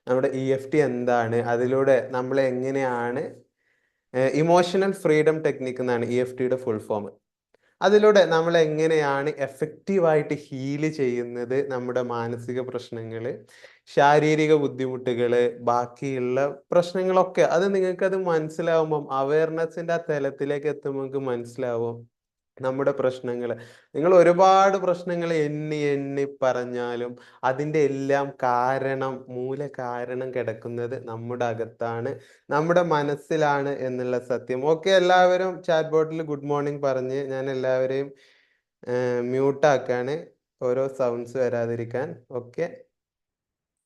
നമ്മുടെ EFT എന്താണ്, അതിലൂടെ നമ്മൾ എങ്ങനെയാണ് ഇമോഷണൽ ഫ്രീഡം ടെക്നിക്ക് എന്നാണ് EFTയുടെ ഫുൾ ഫോം. അതിലൂടെ നമ്മൾ എങ്ങനെയാണ് എഫക്റ്റീവായിട്ട് ഹീല് ചെയ്യുന്നത് നമ്മുടെ മാനസിക പ്രശ്നങ്ങൾ, ശാരീരിക ബുദ്ധിമുട്ടുകൾ, ബാക്കിയുള്ള പ്രശ്നങ്ങളൊക്കെ. അത് നിങ്ങൾക്കത് മനസ്സിലാവുമ്പം, അവയർനെസ്സിൻ്റെ ആ തലത്തിലേക്ക് എത്തുമ്പോൾ നിങ്ങൾക്ക് മനസ്സിലാവും നമ്മുടെ പ്രശ്നങ്ങൾ. നിങ്ങൾ ഒരുപാട് പ്രശ്നങ്ങൾ എണ്ണി എണ്ണി പറഞ്ഞാലും അതിൻ്റെ എല്ലാം മൂല കാരണം കിടക്കുന്നത് നമ്മുടെ അകത്താണ്, നമ്മുടെ മനസ്സിലാണ് എന്നുള്ള സത്യം. ഓക്കെ, എല്ലാവരും ചാറ്റ് ബോട്ടിൽ ഗുഡ് മോർണിംഗ് പറഞ്ഞ് ഞാൻ എല്ലാവരെയും മ്യൂട്ടാക്കാണ്, ഓരോ സൗണ്ട്സ് വരാതിരിക്കാൻ. ഓക്കെ,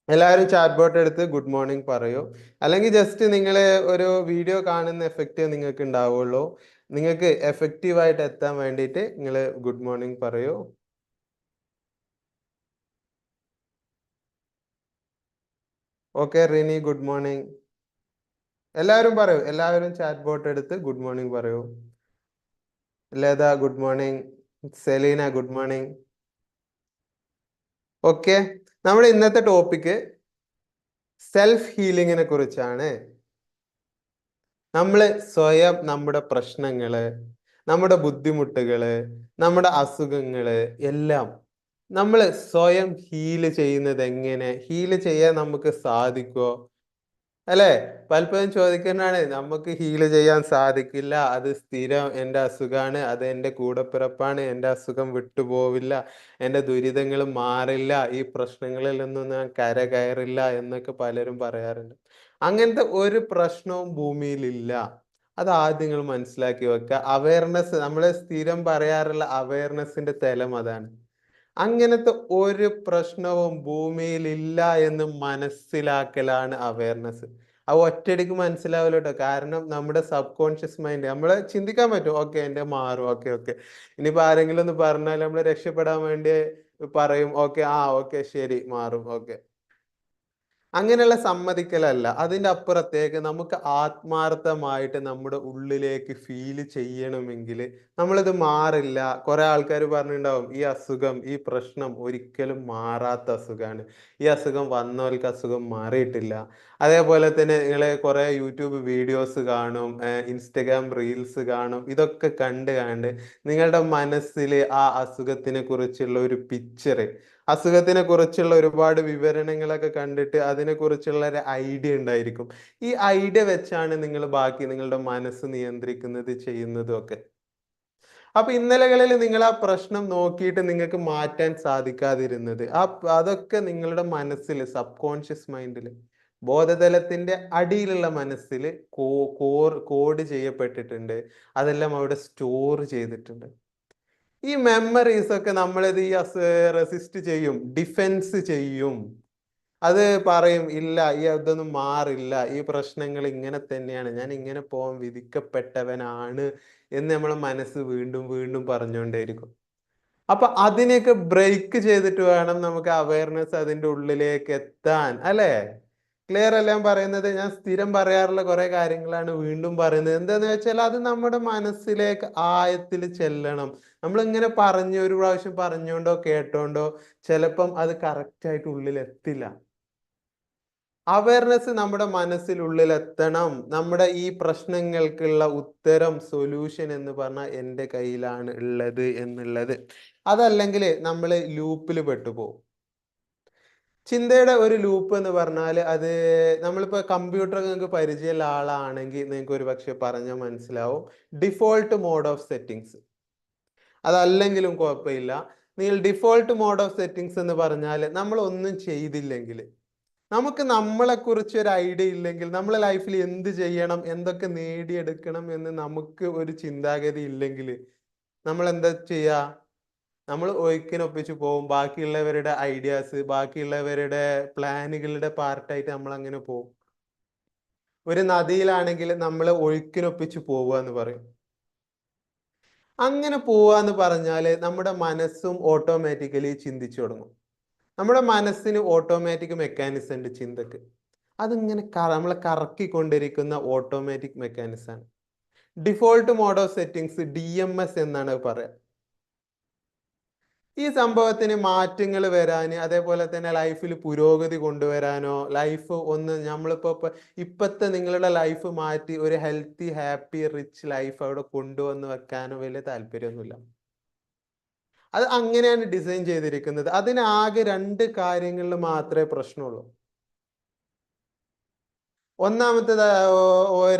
എല്ലാവരും ചാറ്റ് ബോട്ട് എടുത്ത് ഗുഡ് മോർണിംഗ് പറയൂ. അല്ലെങ്കിൽ ജസ്റ്റ് നിങ്ങൾ ഒരു വീഡിയോ കാണുന്ന എഫക്റ്റ് നിങ്ങൾക്ക് ഉണ്ടാവുള്ളൂ. നിങ്ങൾക്ക് എഫക്റ്റീവായിട്ട് എത്താൻ വേണ്ടിയിട്ട് നിങ്ങൾ ഗുഡ് മോർണിംഗ് പറയൂ. Okay, Rini good morning. എല്ലാവരും പറയൂ, എല്ലാവരും ചാറ്റ് ബോട്ട് എടുത്ത് ഗുഡ് മോർണിംഗ് പറയൂ. Latha good morning, Selina good morning. Okay, നമ്മുടെ ഇന്നത്തെ ടോപ്പിക്ക് സെൽഫ് ഹീലിങ്ങിനെ കുറിച്ചാണ്. നമ്മൾ സ്വയം നമ്മുടെ പ്രശ്നങ്ങള്, നമ്മുടെ ബുദ്ധിമുട്ടുകള്, നമ്മുടെ അസുഖങ്ങള് എല്ലാം നമ്മൾ സ്വയം ഹീല് ചെയ്യുന്നത് എങ്ങനെ, ഹീല് ചെയ്യാൻ നമുക്ക് സാധിക്കുമോ? അല്ലേ? പലപ്പോഴും ചോദിക്കുന്നതാണ്, നമുക്ക് ഹീല് ചെയ്യാൻ സാധിക്കില്ല, അത് സ്ഥിരം എൻ്റെ അസുഖമാണ്, അത് എൻ്റെ കൂടപ്പിറപ്പാണ്, എൻ്റെ അസുഖം വിട്ടുപോവില്ല, എൻ്റെ ദുരിതങ്ങൾ മാറില്ല, ഈ പ്രശ്നങ്ങളിൽ നിന്നും ഞാൻ കരകയറില്ല എന്നൊക്കെ പലരും പറയാറുണ്ട്. അങ്ങനത്തെ ഒരു പ്രശ്നവും ഭൂമിയിലില്ല. അത് ആദ്യം നിങ്ങൾ മനസ്സിലാക്കി വെക്കുക. അവയർനെസ്, നമ്മൾ സ്ഥിരം പറയാറുള്ള അവയർനെസ്സിന്റെ തലം അതാണ്. അങ്ങനത്തെ ഒരു പ്രശ്നവും ഭൂമിയിലില്ല എന്ന് മനസ്സിലാക്കലാണ് അവയർനെസ്. അത് ഒറ്റയടിക്ക് മനസ്സിലാവില്ല കേട്ടോ. കാരണം നമ്മുടെ സബ് കോൺഷ്യസ് മൈൻഡ് നമ്മളെ ചിന്തിക്കാൻ പറ്റും, ഓക്കെ എൻ്റെ മാറും, ഓക്കെ ഓക്കെ. ഇനിയിപ്പോൾ ആരെങ്കിലും ഒന്ന് പറഞ്ഞാൽ നമ്മൾ രക്ഷപ്പെടാൻ വേണ്ടി പറയും, ഓക്കെ ആ ഓക്കെ ശരി മാറും, ഓക്കെ. അങ്ങനെയുള്ള സമ്മതിക്കലല്ല. അതിൻ്റെ അപ്പുറത്തേക്ക് നമുക്ക് ആത്മാർത്ഥമായിട്ട് നമ്മുടെ ഉള്ളിലേക്ക് ഫീൽ ചെയ്യണമെങ്കിൽ നമ്മളിത് മാറില്ല. കുറെ ആൾക്കാർ പറഞ്ഞിട്ടുണ്ടാവും, ഈ അസുഖം, ഈ പ്രശ്നം ഒരിക്കലും മാറാത്ത അസുഖമാണ്, ഈ അസുഖം വന്നവർക്ക് അസുഖം മാറിയിട്ടില്ല. അതേപോലെ തന്നെ നിങ്ങൾ കുറെ യൂട്യൂബ് വീഡിയോസ് കാണും, ഇൻസ്റ്റഗ്രാം റീൽസ് കാണും. ഇതൊക്കെ കണ്ട് നിങ്ങളുടെ മനസ്സിൽ ആ അസുഖത്തിനെ കുറിച്ചുള്ള ഒരു പിക്ചർ, അസുഖത്തിനെ കുറിച്ചുള്ള ഒരുപാട് വിവരണങ്ങളൊക്കെ കണ്ടിട്ട് അതിനെക്കുറിച്ചുള്ള ഒരു ഐഡിയ ഉണ്ടായിരിക്കും. ഈ ഐഡിയ വെച്ചാണ് നിങ്ങൾ ബാക്കി നിങ്ങളുടെ മനസ്സ് നിയന്ത്രിക്കുന്നത്, ചെയ്യുന്നതും ഒക്കെ. അപ്പൊ ഇന്നലകളിൽ നിങ്ങൾ ആ പ്രശ്നം നോക്കിയിട്ട് നിങ്ങൾക്ക് മാറ്റാൻ സാധിക്കാതിരുന്നത്, അതൊക്കെ നിങ്ങളുടെ മനസ്സിൽ, സബ് കോൺഷ്യസ് മൈൻഡിൽ, ബോധതലത്തിന്റെ അടിയിലുള്ള മനസ്സിൽ കോഡ് ചെയ്യപ്പെട്ടിട്ടുണ്ട്. അതെല്ലാം അവിടെ സ്റ്റോർ ചെയ്തിട്ടുണ്ട്. ഈ മെമ്മറീസ് ഒക്കെ നമ്മളിത് റെസിസ്റ്റ് ചെയ്യും, ഡിഫെൻസ് ചെയ്യും. അത് പറയും, ഇല്ല ഈ അതൊന്നും മാറില്ല, ഈ പ്രശ്നങ്ങൾ ഇങ്ങനെ തന്നെയാണ്, ഞാൻ ഇങ്ങനെ പോകാൻ വിധിക്കപ്പെട്ടവനാണ് എന്ന് നമ്മളെ മനസ്സ് വീണ്ടും വീണ്ടും പറഞ്ഞുകൊണ്ടേയിരിക്കും. അപ്പൊ അതിനെയൊക്കെ ബ്രേക്ക് ചെയ്തിട്ട് വേണം നമുക്ക് അവയർനെസ് അതിൻ്റെ ഉള്ളിലേക്ക് എത്താൻ, അല്ലേ? ക്ലിയർ അല്ല ഞാൻ പറയുന്നത്? ഞാൻ സ്ഥിരം പറയാറുള്ള കുറെ കാര്യങ്ങളാണ് വീണ്ടും പറയുന്നത്. എന്താന്ന് വെച്ചാൽ അത് നമ്മുടെ മനസ്സിലേക്ക് ആഴത്തിൽ ചെല്ലണം. നമ്മളിങ്ങനെ ഒരു പ്രാവശ്യം പറഞ്ഞോണ്ടോ കേട്ടോണ്ടോ ചിലപ്പം അത് കറക്റ്റ് ആയിട്ട് ഉള്ളിൽ എത്തില്ല. അവയർനെസ് നമ്മുടെ മനസ്സിനുള്ളിൽ എത്തണം. നമ്മുടെ ഈ പ്രശ്നങ്ങൾക്കുള്ള ഉത്തരം, സൊല്യൂഷൻ എന്ന് പറഞ്ഞാൽ എൻ്റെ കയ്യിലാണ് ഉള്ളത് എന്നുള്ളത്. അതല്ലെങ്കിൽ നമ്മൾ ലൂപ്പിൽ പെട്ടുപോകും. ചിന്തയുടെ ഒരു ലൂപ്പ് എന്ന് പറഞ്ഞാൽ, അത് നമ്മളിപ്പോൾ കമ്പ്യൂട്ടർ നിങ്ങൾക്ക് പരിചയമുള്ള ആളാണെങ്കിൽ നിങ്ങൾക്ക് ഒരു പക്ഷെ പറഞ്ഞാൽ മനസ്സിലാവും. ഡിഫോൾട്ട് മോഡ് ഓഫ് സെറ്റിങ്സ്, അതല്ലെങ്കിലും കുഴപ്പമില്ല. നിങ്ങൾ ഡിഫോൾട്ട് മോഡ് ഓഫ് സെറ്റിങ്സ് എന്ന് പറഞ്ഞാൽ, നമ്മൾ ഒന്നും ചെയ്തില്ലെങ്കിൽ, നമുക്ക് നമ്മളെക്കുറിച്ച് ഒരു ഐഡിയ ഇല്ലെങ്കിൽ, നമ്മളെ ലൈഫിൽ എന്ത് ചെയ്യണം, എന്തൊക്കെ നേടിയെടുക്കണം എന്ന് നമുക്ക് ഒരു ചിന്താഗതി ഇല്ലെങ്കിൽ നമ്മൾ എന്താ ചെയ്യുക? നമ്മൾ ഒഴുക്കിനൊപ്പിച്ച് പോകും. ബാക്കിയുള്ളവരുടെ ഐഡിയാസ്, ബാക്കിയുള്ളവരുടെ പ്ലാനുകളുടെ പാർട്ടായിട്ട് നമ്മൾ അങ്ങനെ പോകും. ഒരു നദിയിലാണെങ്കിൽ നമ്മൾ ഒഴുക്കിനൊപ്പിച്ച് പോവുക എന്ന് പറയും. അങ്ങനെ പോവുക എന്ന് പറഞ്ഞാൽ നമ്മുടെ മനസ്സും ഓട്ടോമാറ്റിക്കലി ചിന്തിച്ചു തുടങ്ങും. നമ്മുടെ മനസ്സിന് ഓട്ടോമാറ്റിക് മെക്കാനിസം ഉണ്ട് ചിന്തക്ക്. അതിങ്ങനെ നമ്മളെ കറക്കിക്കൊണ്ടിരിക്കുന്ന ഓട്ടോമാറ്റിക് മെക്കാനിസമാണ്. Default mode of settings, DMS എന്നാണ് പറയാ. ഈ സംഭവത്തിന് മാറ്റങ്ങൾ വരാൻ, അതേപോലെ തന്നെ ലൈഫിൽ പുരോഗതി കൊണ്ടുവരാനോ, ലൈഫ് ഒന്ന് ഇപ്പത്തെ നിങ്ങളുടെ ലൈഫ് മാറ്റി ഒരു ഹെൽത്തി ഹാപ്പി റിച്ച് ലൈഫ് അവിടെ കൊണ്ടുവന്ന് വെക്കാനോ വലിയ താല്പര്യമൊന്നുമില്ല. അത് അങ്ങനെയാണ് ഡിസൈൻ ചെയ്തിരിക്കുന്നത്. അതിനാകെ 2 കാര്യങ്ങളിൽ മാത്രമേ പ്രശ്നമുള്ളൂ. ഒന്നാമത്തേത്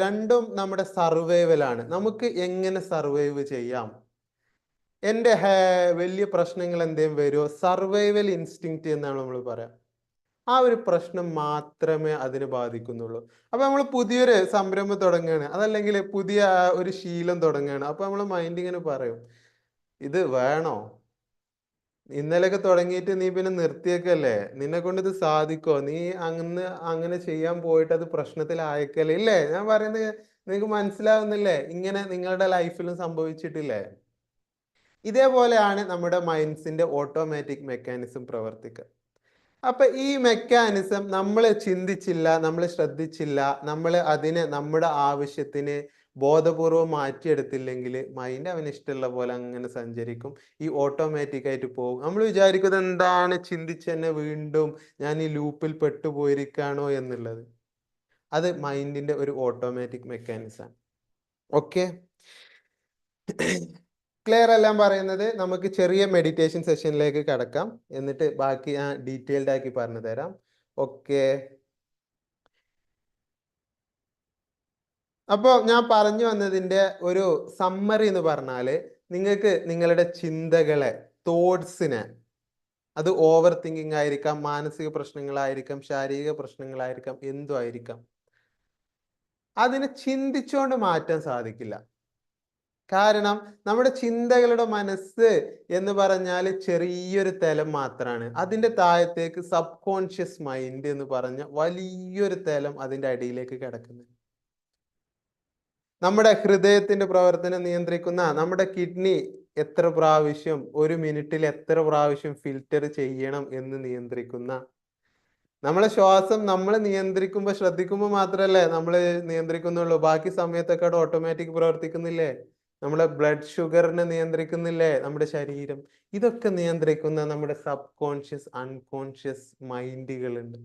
രണ്ടും നമ്മുടെ സർവൈവലാണ്. നമുക്ക് എങ്ങനെ സർവൈവ് ചെയ്യാം? എൻ്റെ വലിയ പ്രശ്നങ്ങൾ എന്തേലും വരുമോ? സർവൈവൽ ഇൻസ്റ്റിങ്ക്റ്റ് എന്നാണ് നമ്മൾ പറയാം. ആ ഒരു പ്രശ്നം മാത്രമേ അതിനെ ബാധിക്കുന്നുള്ളൂ. അപ്പൊ നമ്മൾ പുതിയൊരു സംരംഭം തുടങ്ങുകയാണ്, അതല്ലെങ്കിൽ പുതിയ ഒരു ശീലം തുടങ്ങുകയാണ്. അപ്പൊ നമ്മളെ മൈൻഡ് ഇങ്ങനെ പറയും, ഇത് വേണോ? ഇന്നലെയൊക്കെ തുടങ്ങിയിട്ട് നീ പിന്നെ നിർത്തിയേക്കല്ലേ? നിന്നെ കൊണ്ട് ഇത് സാധിക്കോ? നീ അങ്ങനെ ചെയ്യാൻ പോയിട്ട് അത് പ്രശ്നത്തിലായേക്കല്ലേ? ഇല്ലേ? ഞാൻ പറയുന്നത് നിങ്ങൾക്ക് മനസ്സിലാവുന്നില്ലേ? ഇങ്ങനെ നിങ്ങളുടെ ലൈഫിലും സംഭവിച്ചിട്ടില്ലേ? ഇതേപോലെയാണ് നമ്മുടെ മൈൻഡ്സിന്റെ ഓട്ടോമാറ്റിക് മെക്കാനിസം പ്രവർത്തിക്കുക. അപ്പൊ ഈ മെക്കാനിസം നമ്മൾ ചിന്തിച്ചില്ല, നമ്മൾ ശ്രദ്ധിച്ചില്ല, നമ്മൾ അതിനെ നമ്മുടെ ആവശ്യത്തിന് ബോധപൂർവം മാറ്റിയെടുത്തില്ലെങ്കിൽ മൈൻഡ് അവന് ഇഷ്ടമുള്ള പോലെ അങ്ങനെ സഞ്ചരിക്കും. ഈ ഓട്ടോമാറ്റിക് ആയിട്ട് പോകും. നമ്മൾ വിചാരിക്കുന്നത് എന്താണ്, ചിന്തിച്ച് തന്നെ വീണ്ടും ഞാൻ ഈ ലൂപ്പിൽ പെട്ടുപോയിരിക്കാണോ എന്നുള്ളത്. അത് മൈൻഡിന്റെ ഒരു ഓട്ടോമാറ്റിക് മെക്കാനിസം. ഓക്കെ, ക്ലിയർ എല്ലാം പറയുന്നത്? നമുക്ക് ചെറിയ മെഡിറ്റേഷൻ സെഷനിലേക്ക് കടക്കാം, എന്നിട്ട് ബാക്കി ഞാൻ ഡീറ്റെയിൽഡ് ആക്കി പറഞ്ഞു തരാം. ഓക്കെ, അപ്പോൾ ഞാൻ പറഞ്ഞു വന്നതിന്റെ ഒരു സമ്മറി എന്ന് പറഞ്ഞാല്, നിങ്ങൾക്ക് നിങ്ങളുടെ ചിന്തകളെ, തോട്ട്സിനെ, അത് ഓവർ തിങ്കിങ് ആയിരിക്കാം, മാനസിക പ്രശ്നങ്ങളായിരിക്കാം, ശാരീരിക പ്രശ്നങ്ങളായിരിക്കാം, എന്തും ആയിരിക്കാം, അതിനെ ചിന്തിച്ചുകൊണ്ട് മാറ്റാൻ സാധിക്കില്ല. കാരണം നമ്മുടെ ചിന്തകളുടെ മനസ്സ് എന്ന് പറഞ്ഞാൽ ചെറിയൊരു തലം മാത്രമാണ്. അതിന്റെ താഴത്തേക്ക് സബ് കോൺഷ്യസ് മൈൻഡ് എന്ന് പറഞ്ഞ വലിയൊരു തലം അതിന്റെ അടിയിലേക്ക് കിടക്കുന്നുണ്ട്. നമ്മുടെ ഹൃദയത്തിന്റെ പ്രവർത്തനം നിയന്ത്രിക്കുന്ന, നമ്മുടെ കിഡ്നി എത്ര പ്രാവശ്യം ഒരു മിനിറ്റിൽ എത്ര പ്രാവശ്യം ഫിൽറ്റർ ചെയ്യണം എന്ന് നിയന്ത്രിക്കുന്ന, നമ്മളെ ശ്വാസം നമ്മൾ നിയന്ത്രിക്കുമ്പോൾ, ശ്രദ്ധിക്കുമ്പോൾ മാത്രമല്ലേ നമ്മൾ നിയന്ത്രിക്കുന്നുള്ളൂ, ബാക്കി സമയത്തൊക്കെ അവിടെ ഓട്ടോമാറ്റിക് പ്രവർത്തിക്കുന്നില്ലേ? നമ്മളെ ബ്ലഡ് ഷുഗറിനെ നിയന്ത്രിക്കുന്നില്ലേ നമ്മുടെ ശരീരം? ഇതൊക്കെ നിയന്ത്രിക്കുന്ന നമ്മുടെ സബ് കോൺഷ്യസ്, അൺകോൺഷ്യസ് മൈൻഡുകളുണ്ട്.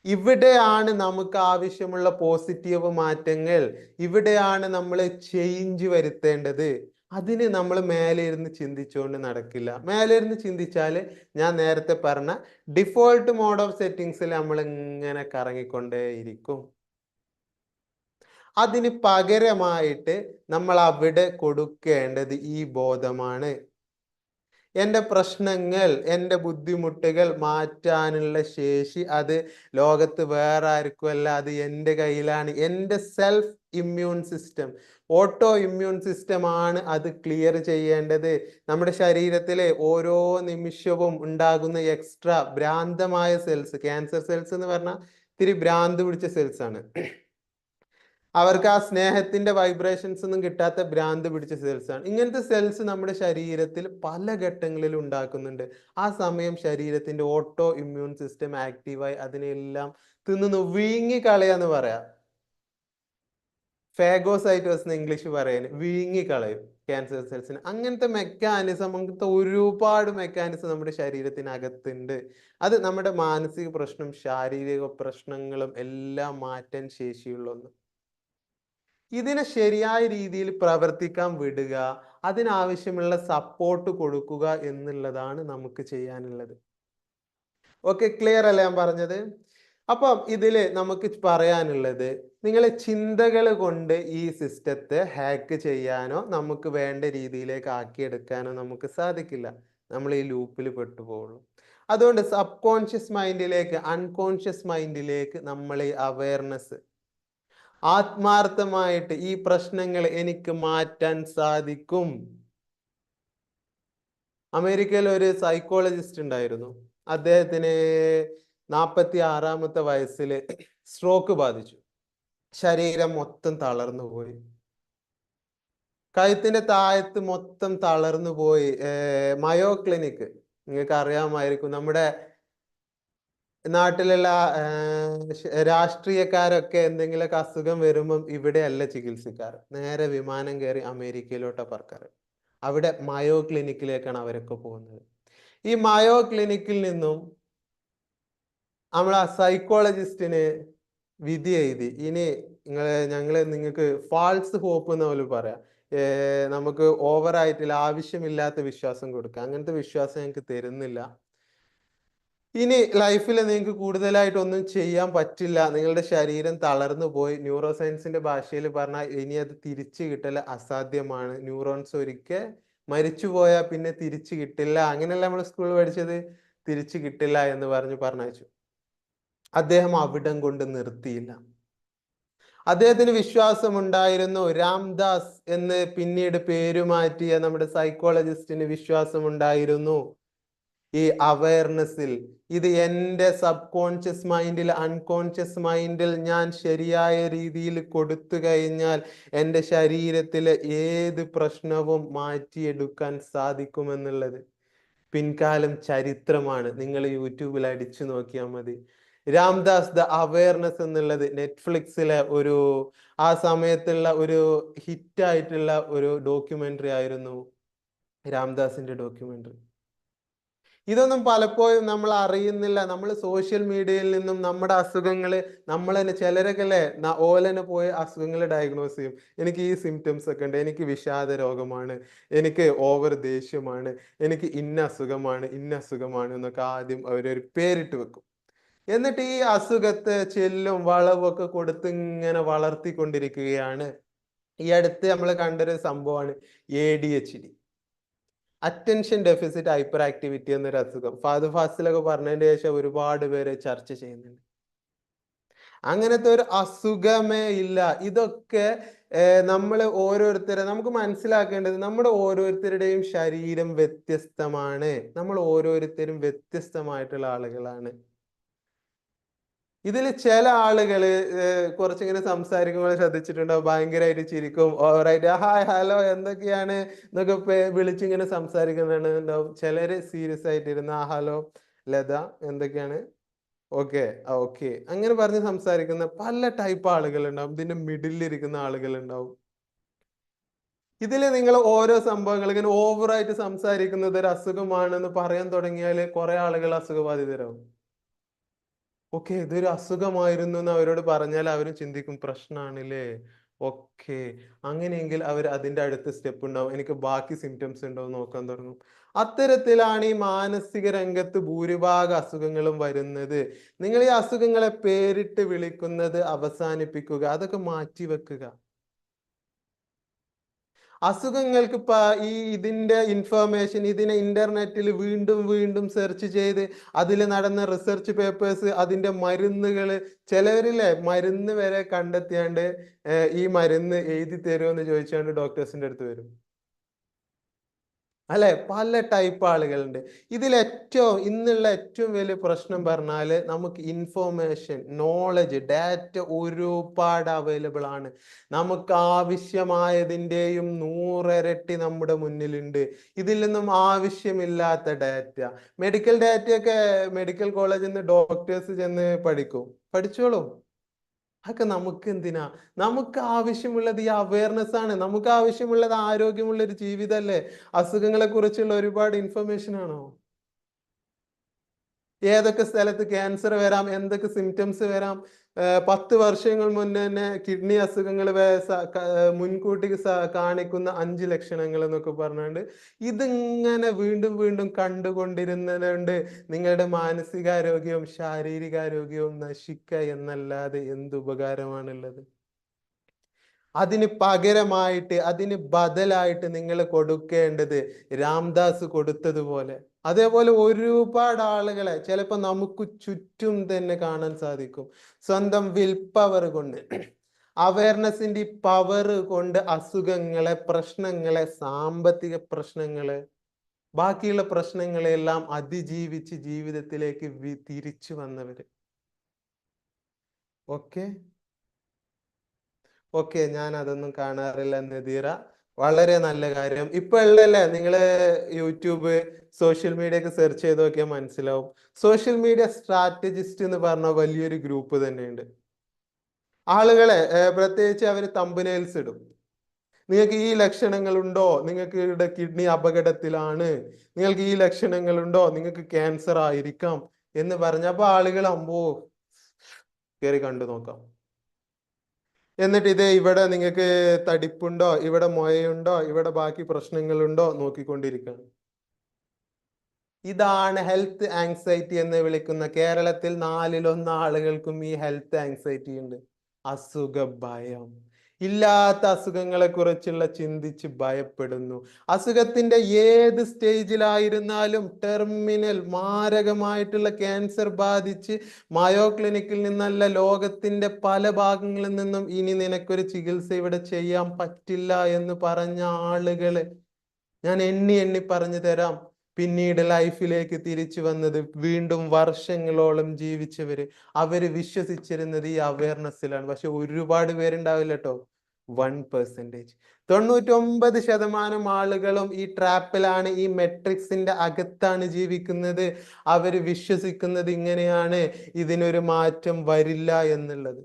ഇവിടെയാണ് നമുക്ക് ആവശ്യമുള്ള പോസിറ്റീവ് മാറ്റങ്ങൾ, ഇവിടെയാണ് നമ്മൾ ചേഞ്ച് വരുത്തേണ്ടത്. അതിന് നമ്മൾ മേലെ ഇരുന്ന് ചിന്തിച്ചുകൊണ്ട് നടക്കില്ല. മേലെ ഇരുന്ന് ചിന്തിച്ചാൽ ഞാൻ നേരത്തെ പറഞ്ഞ ഡിഫോൾട്ട് മോഡ് ഓഫ് സെറ്റിങ്സിൽ നമ്മൾ ഇങ്ങനെ കറങ്ങിക്കൊണ്ടേയിരിക്കും. അതിന് പകരമായിട്ട് നമ്മൾ അവിടെ കൊടുക്കേണ്ടത് ഈ ബോധമാണ്. എൻ്റെ പ്രശ്നങ്ങൾ, എൻ്റെ ബുദ്ധിമുട്ടുകൾ മാറ്റാനുള്ള ശേഷി അത് ലോകത്ത് വേറെ ആർക്കുമല്ല, അത് എൻ്റെ കയ്യിലാണ്. എൻ്റെ self immune system, auto immune system ആണ് അത് ക്ലിയർ ചെയ്യേണ്ടത്. നമ്മുടെ ശരീരത്തിലെ ഓരോ നിമിഷവും ഉണ്ടാകുന്ന എക്സ്ട്രാ ഭ്രാന്തമായ സെൽസ്, ക്യാൻസർ സെൽസ് എന്ന് പറഞ്ഞാൽ ഇത്തിരി ഭ്രാന്ത് പിടിച്ച സെൽസ് ആണ്. അവർക്ക് ആ സ്നേഹത്തിന്റെ വൈബ്രേഷൻസ് ഒന്നും കിട്ടാത്ത ഭ്രാന്ത് പിടിച്ച സെൽസ് ആണ്. ഇങ്ങനത്തെ സെൽസ് നമ്മുടെ ശരീരത്തിൽ പല ഘട്ടങ്ങളിൽ ഉണ്ടാക്കുന്നുണ്ട്. ആ സമയം ശരീരത്തിന്റെ ഓട്ടോ ഇമ്മ്യൂൺ സിസ്റ്റം ആക്റ്റീവായി അതിനെല്ലാം തിന്നു വീങ്ങിക്കളയാന്ന് പറയാം. ഫാഗോസൈറ്റോസ് എന്ന് ഇംഗ്ലീഷ് പറയാൻ, വീങ്ങിക്കളയും ക്യാൻസർ സെൽസിന്. അങ്ങനത്തെ മെക്കാനിസം, അങ്ങനത്തെ ഒരുപാട് മെക്കാനിസം നമ്മുടെ ശരീരത്തിനകത്തുണ്ട്. അത് നമ്മുടെ മാനസിക പ്രശ്നം, ശാരീരിക പ്രശ്നങ്ങളും എല്ലാം മാറ്റാൻ ശേഷിയുള്ള ഒന്ന്. ഇതിനെ ശരിയായ രീതിയിൽ പ്രവർത്തിക്കാൻ വിടുക, അതിനാവശ്യമുള്ള സപ്പോർട്ട് കൊടുക്കുക എന്നുള്ളതാണ് നമുക്ക് ചെയ്യാനുള്ളത്. ഓക്കെ, ക്ലിയർ അല്ലേ ഞാൻ പറഞ്ഞത്? അപ്പം ഇതില് നമുക്ക് പറയാനുള്ളത്, നിങ്ങളെ ചിന്തകൾ കൊണ്ട് ഈ സിസ്റ്റത്തെ ഹാക്ക് ചെയ്യാനോ നമുക്ക് വേണ്ട രീതിയിലേക്ക് ആക്കിയെടുക്കാനോ നമുക്ക് സാധിക്കില്ല. നമ്മൾ ഈ ലൂപ്പിൽ പെട്ടുപോകുള്ളൂ. അതുകൊണ്ട് സബ് കോൺഷ്യസ് മൈൻഡിലേക്ക്, അൺകോൺഷ്യസ് മൈൻഡിലേക്ക് നമ്മൾ ഈ അവയർനെസ്, ആത്മാർത്ഥമായിട്ട് ഈ പ്രശ്നങ്ങൾ എനിക്ക് മാറ്റാൻ സാധിക്കും. അമേരിക്കയിൽ ഒരു സൈക്കോളജിസ്റ്റ് ഉണ്ടായിരുന്നു. അദ്ദേഹത്തിന് 46-ാമത്തെ വയസ്സിൽ സ്ട്രോക്ക് ബാധിച്ചു. ശരീരം മൊത്തം തളർന്നു പോയി, കഴുത്തിന്റെ താഴത്ത് മൊത്തം തളർന്നു പോയി. മയോ ക്ലിനിക് നിങ്ങൾക്ക് അറിയാമായിരിക്കും. നമ്മുടെ നാട്ടിലുള്ള രാഷ്ട്രീയക്കാരൊക്കെ എന്തെങ്കിലുമൊക്കെ അസുഖം വരുമ്പം ഇവിടെയല്ല ചികിത്സിക്കാറ്, നേരെ വിമാനം കയറി അമേരിക്കയിലോട്ടാ പറക്കാറ്. അവിടെ മയോ ക്ലിനിക്കിലേക്കാണ് അവരൊക്കെ പോകുന്നത്. ഈ മയോ ക്ലിനിക്കിൽ നിന്നും നമ്മളെ സൈക്കോളജിസ്റ്റിന് വിധി എഴുതി, ഇനി ഞങ്ങള് നിങ്ങൾക്ക് ഫാൾസ് ഹോപ്പ് എന്ന് പോലും പറയാം, നമുക്ക് ഓവറായിട്ടുള്ള ആവശ്യമില്ലാത്ത വിശ്വാസം കൊടുക്കുക, അങ്ങനത്തെ വിശ്വാസം ഞങ്ങൾക്ക് തരുന്നില്ല, ഇനി ലൈഫിൽ നിങ്ങൾക്ക് കൂടുതലായിട്ട് ഒന്നും ചെയ്യാൻ പറ്റില്ല, നിങ്ങളുടെ ശരീരം തളർന്നു പോയി, ന്യൂറോ സയൻസിന്റെ ഭാഷയിൽ പറഞ്ഞാൽ ഇനി അത് തിരിച്ചു കിട്ടൽ അസാധ്യമാണ്, ന്യൂറോൺസ് ഒരിക്കൽ മരിച്ചു പോയാൽ പിന്നെ തിരിച്ചു കിട്ടില്ല, അങ്ങനെയല്ല നമ്മൾ സ്കൂളിൽ പഠിച്ചത്, തിരിച്ചു കിട്ടില്ല എന്ന് പറഞ്ഞയച്ചു. അദ്ദേഹം അവിടം കൊണ്ട് നിർത്തിയില്ല. അദ്ദേഹത്തിന് വിശ്വാസമുണ്ടായിരുന്നു, രാംദാസ് എന്ന് പിന്നീട് പേരുമാറ്റിയ നമ്മുടെ സൈക്കോളജിസ്റ്റിന് വിശ്വാസമുണ്ടായിരുന്നു, ഈ അവയർനെസ്സിൽ, ഇത് എൻ്റെ സബ് കോൺഷ്യസ് മൈൻഡിൽ, അൺകോൺഷ്യസ് മൈൻഡിൽ ഞാൻ ശരിയായ രീതിയിൽ കൊടുത്തു കഴിഞ്ഞാൽ എൻ്റെ ശരീരത്തിലെ ഏത് പ്രശ്നവും മാറ്റിയെടുക്കാൻ സാധിക്കുമെന്നുള്ളത്. പിൻകാലം ചരിത്രമാണ്, നിങ്ങൾ യൂട്യൂബിൽ അടിച്ചു നോക്കിയാൽ മതി. രാംദാസ് ദ അവയർനെസ് എന്നുള്ളത് നെറ്റ്ഫ്ലിക്സിലെ ആ സമയത്തുള്ള ഒരു ഹിറ്റായിട്ടുള്ള ഒരു ഡോക്യുമെന്ററി ആയിരുന്നു, രാംദാസിന്റെ ഡോക്യുമെന്ററി. ഇതൊന്നും പലപ്പോഴും നമ്മൾ അറിയുന്നില്ല. നമ്മൾ സോഷ്യൽ മീഡിയയിൽ നിന്നും നമ്മുടെ അസുഖങ്ങള് നമ്മൾ തന്നെ, ചിലരൊക്കെ അല്ലേ ഓലനെ പോയി അസുഖങ്ങൾ ഡയഗ്നോസ് ചെയ്യും, എനിക്ക് ഈ സിംറ്റംസ് ഒക്കെ ഉണ്ട്, എനിക്ക് വിഷാദ രോഗമാണ്, എനിക്ക് ഓവർ ദേഷ്യമാണ്, എനിക്ക് ഇന്ന അസുഖമാണ് എന്നൊക്കെ ആദ്യം അവരൊരു പേരിട്ട് വെക്കും. എന്നിട്ട് ഈ അസുഖത്തെ ചെല്ലും വളവൊക്കെ കൊടുത്ത് ഇങ്ങനെ വളർത്തിക്കൊണ്ടിരിക്കുകയാണ്. ഈ അടുത്ത് നമ്മൾ കണ്ടൊരു സംഭവമാണ് ADHD, attention deficit hyper activity എന്നൊരു അസുഖം. ഫാദർ ഫാസിലൊക്കെ പറഞ്ഞതിന് ശേഷം ഒരുപാട് പേര് ചർച്ച ചെയ്യുന്നുണ്ട്. അങ്ങനത്തെ ഒരു അസുഖമേ ഇല്ല. ഇതൊക്കെ നമ്മൾ നമുക്ക് മനസ്സിലാക്കേണ്ടത്, നമ്മുടെ ഓരോരുത്തരുടെയും ശരീരം വ്യത്യസ്തമാണ്, നമ്മൾ ഓരോരുത്തരും വ്യത്യസ്തമായിട്ടുള്ള ആളുകളാണ്. ഇതിൽ ചില ആളുകള് കുറച്ചിങ്ങനെ സംസാരിക്കുമ്പോൾ ശ്രദ്ധിച്ചിട്ടുണ്ടാവും, ഭയങ്കരമായിട്ട് ചിരിക്കും, ഓവറായിട്ട് ഹായ് ഹലോ എന്തൊക്കെയാണ് എന്നൊക്കെ വിളിച്ചിങ്ങനെ സംസാരിക്കുന്നുണ്ടാവും. ചിലര് സീരിയസ് ആയിട്ടിരുന്ന ഹലോ ലത എന്തൊക്കെയാണ്, ഓക്കെ ഓക്കെ അങ്ങനെ പറഞ്ഞ് സംസാരിക്കുന്ന പല ടൈപ്പ് ആളുകളുണ്ടാവും. ഇതിന്റെ മിഡിലിൽ ഇരിക്കുന്ന ആളുകളുണ്ടാവും. ഇതിൽ നിങ്ങൾ ഓരോ സംഭവങ്ങൾ ഇങ്ങനെ ഓവറായിട്ട് സംസാരിക്കുന്നത് ഒരു അസുഖമാണെന്ന് പറയാൻ തുടങ്ങിയാൽ കുറെ ആളുകൾ അസുഖബാധിതരാകും. ഓക്കെ, ഇതൊരു അസുഖമായിരുന്നു എന്ന് അവരോട് പറഞ്ഞാൽ അവരും ചിന്തിക്കും പ്രശ്നമാണല്ലേ, ഓക്കെ, അങ്ങനെയെങ്കിൽ അവർ അതിന്റെ അടുത്ത സ്റ്റെപ്പ് ഉണ്ടാവും, എനിക്ക് ബാക്കി സിംറ്റംസ് ഉണ്ടോ എന്ന് നോക്കാൻ തുടങ്ങും. അത്തരത്തിലാണ് ഈ മാനസിക രംഗത്ത് ഭൂരിഭാഗം അസുഖങ്ങളും വരുന്നത്. നിങ്ങൾ ഈ അസുഖങ്ങളെ പേരിട്ട് വിളിക്കുന്നത് അവസാനിപ്പിക്കുക, അതൊക്കെ മാറ്റിവെക്കുക. അസുഖങ്ങൾക്ക് ഇതിന്റെ ഇൻഫർമേഷൻ ഇതിനെ ഇന്റർനെറ്റിൽ വീണ്ടും വീണ്ടും സെർച്ച് ചെയ്ത് അതിൽ നടന്ന റിസർച്ച് പേപ്പേഴ്സ്, അതിന്റെ മരുന്നുകൾ, ചിലവരില്ലേ മരുന്ന് വരെ കണ്ടെത്തിയാണ്ട് ഈ മരുന്ന് എഴുതി തരുമെന്ന് ചോദിച്ചാണ്ട് ഡോക്ടേഴ്സിന്റെ അടുത്ത് വരും. അല്ലെ, പല ടൈപ്പ് ആളുകളുണ്ട്. ഇന്നുള്ള ഏറ്റവും വലിയ പ്രശ്നം പറഞ്ഞാല് നമുക്ക് ഇൻഫോർമേഷൻ, നോളജ്, ഡാറ്റ ഒരുപാട് അവൈലബിൾ ആണ്. നമുക്ക് ആവശ്യമായതിൻ്റെയും 100 ഇരട്ടി നമ്മുടെ മുന്നിലുണ്ട്. ഇതിൽ നിന്നും ആവശ്യമില്ലാത്ത ഡാറ്റ, മെഡിക്കൽ ഡാറ്റയൊക്കെ മെഡിക്കൽ കോളേജിൽ നിന്ന് ഡോക്ടേഴ്സ് ചെന്ന് പഠിച്ചോളും. അതൊക്കെ നമുക്ക് എന്തിനാ? നമുക്ക് ആവശ്യമുള്ളത് ഈ അവയർനെസ് ആണ്. നമുക്ക് ആവശ്യമുള്ളത് ആരോഗ്യമുള്ള ഒരു ജീവിതമല്ലേ? അസുഖങ്ങളെ കുറിച്ചുള്ള ഒരുപാട് ഇൻഫർമേഷൻ ആണോ? ഏതൊക്കെ സ്ഥലത്ത് ക്യാൻസർ വരാം, എന്തൊക്കെ സിംറ്റംസ് വരാം, 10 വർഷങ്ങൾ മുന്നേ തന്നെ കിഡ്നി അസുഖങ്ങൾ മുൻകൂട്ടി കാണിക്കുന്ന 5 ലക്ഷണങ്ങൾ എന്നൊക്കെ പറഞ്ഞുകൊണ്ട് ഇതിങ്ങനെ വീണ്ടും വീണ്ടും കണ്ടുകൊണ്ടിരുന്നതുകൊണ്ട് നിങ്ങളുടെ മാനസികാരോഗ്യവും ശാരീരികാരോഗ്യവും നശിക്കുക എന്നല്ലാതെ എന്ത് ഉപകാരമാണുള്ളത്? അതിന് പകരമായിട്ട്, അതിന് ബദലായിട്ട് നിങ്ങൾ കൊടുക്കേണ്ടത് രാംദാസ് കൊടുത്തതുപോലെ, അതേപോലെ ഒരുപാട് ആളുകളെ ചിലപ്പോൾ നമുക്ക് ചുറ്റും തന്നെ കാണാൻ സാധിക്കും. സ്വന്തം വിൽ പവർ കൊണ്ട്, അവയർനെസിന്റെ പവർ കൊണ്ട് അസുഖങ്ങളെ, പ്രശ്നങ്ങളെ, സാമ്പത്തിക പ്രശ്നങ്ങളെ, ബാക്കിയുള്ള പ്രശ്നങ്ങളെല്ലാം അതിജീവിച്ച് ജീവിതത്തിലേക്ക് തിരിച്ചു വന്നവര്. ഓക്കെ ഓക്കെ, ഞാൻ അതൊന്നും കാണാറില്ല നദീറ. വളരെ നല്ല കാര്യം. ഇപ്പൊ ഉള്ളല്ലേ നിങ്ങള് യൂട്യൂബ്, സോഷ്യൽ മീഡിയ ഒക്കെ സെർച്ച് ചെയ്ത് നോക്കിയാൽ മനസ്സിലാവും. സോഷ്യൽ മീഡിയ സ്ട്രാറ്റജിസ്റ്റ് എന്ന് പറഞ്ഞ വലിയൊരു ഗ്രൂപ്പ് തന്നെയുണ്ട്. ആളുകളെ പ്രത്യേകിച്ച് അവര് തമ്പനെയിൽസ് ഇടും. നിങ്ങൾക്ക് ഈ ലക്ഷണങ്ങളുണ്ടോ, നിങ്ങൾക്ക് കിഡ്നി അപകടത്തിലാണ്, നിങ്ങൾക്ക് ഈ ലക്ഷണങ്ങളുണ്ടോ, നിങ്ങൾക്ക് ക്യാൻസർ ആയിരിക്കാം എന്ന് പറഞ്ഞപ്പോ ആളുകൾ അമ്പോ കയറി കണ്ടു നോക്കാം. എന്നിട്ട് ഇത് ഇവിടെ നിങ്ങൾക്ക് തടിപ്പുണ്ടോ, ഇവിടെ മൊയയുണ്ടോ, ഇവിടെ ബാക്കി പ്രശ്നങ്ങളുണ്ടോ നോക്കിക്കൊണ്ടിരിക്കണം. ഇതാണ് ഹെൽത്ത് ആങ്സൈറ്റി എന്ന് വിളിക്കുന്ന. കേരളത്തിൽ 1/4 ആളുകൾക്കും ഈ ഹെൽത്ത് ആങ്സൈറ്റി ഉണ്ട്. അസുഖ ഭയം. ഇല്ലാത്ത അസുഖങ്ങളെ കുറിച്ചുള്ള ചിന്തിച്ച് ഭയപ്പെടുന്നു. അസുഖത്തിന്റെ ഏത് സ്റ്റേജിലായിരുന്നാലും, ടെർമിനൽ മാരകമായിട്ടുള്ള ക്യാൻസർ ബാധിച്ച് മായോ ക്ലിനിക്കിൽ നിന്നല്ല, ലോകത്തിന്റെ പല ഭാഗങ്ങളിൽ നിന്നും ഇനി നിനക്കൊരു ചികിത്സ ഇവിടെ ചെയ്യാൻ പറ്റില്ല എന്ന് പറഞ്ഞ ആളുകള് ഞാൻ എണ്ണി എണ്ണി പറഞ്ഞു തരാം. പിന്നീട് ലൈഫിലേക്ക് തിരിച്ചു വന്നത്, വീണ്ടും വർഷങ്ങളോളം ജീവിച്ചവര്, അവര് വിശ്വസിച്ചിരുന്നത് ഈ അവയർനെസ്സിലാണ്. പക്ഷെ ഒരുപാട് പേരുണ്ടാവില്ല കേട്ടോ, 1%. 99% ആളുകളും ഈ ട്രാപ്പിലാണ്, ഈ മെട്രിക്സിന്റെ അകത്താണ് ജീവിക്കുന്നത്. അവര് വിശ്വസിക്കുന്നത് ഇങ്ങനെയാണ്, ഇതിനൊരു മാറ്റം വരില്ല എന്നുള്ളത്.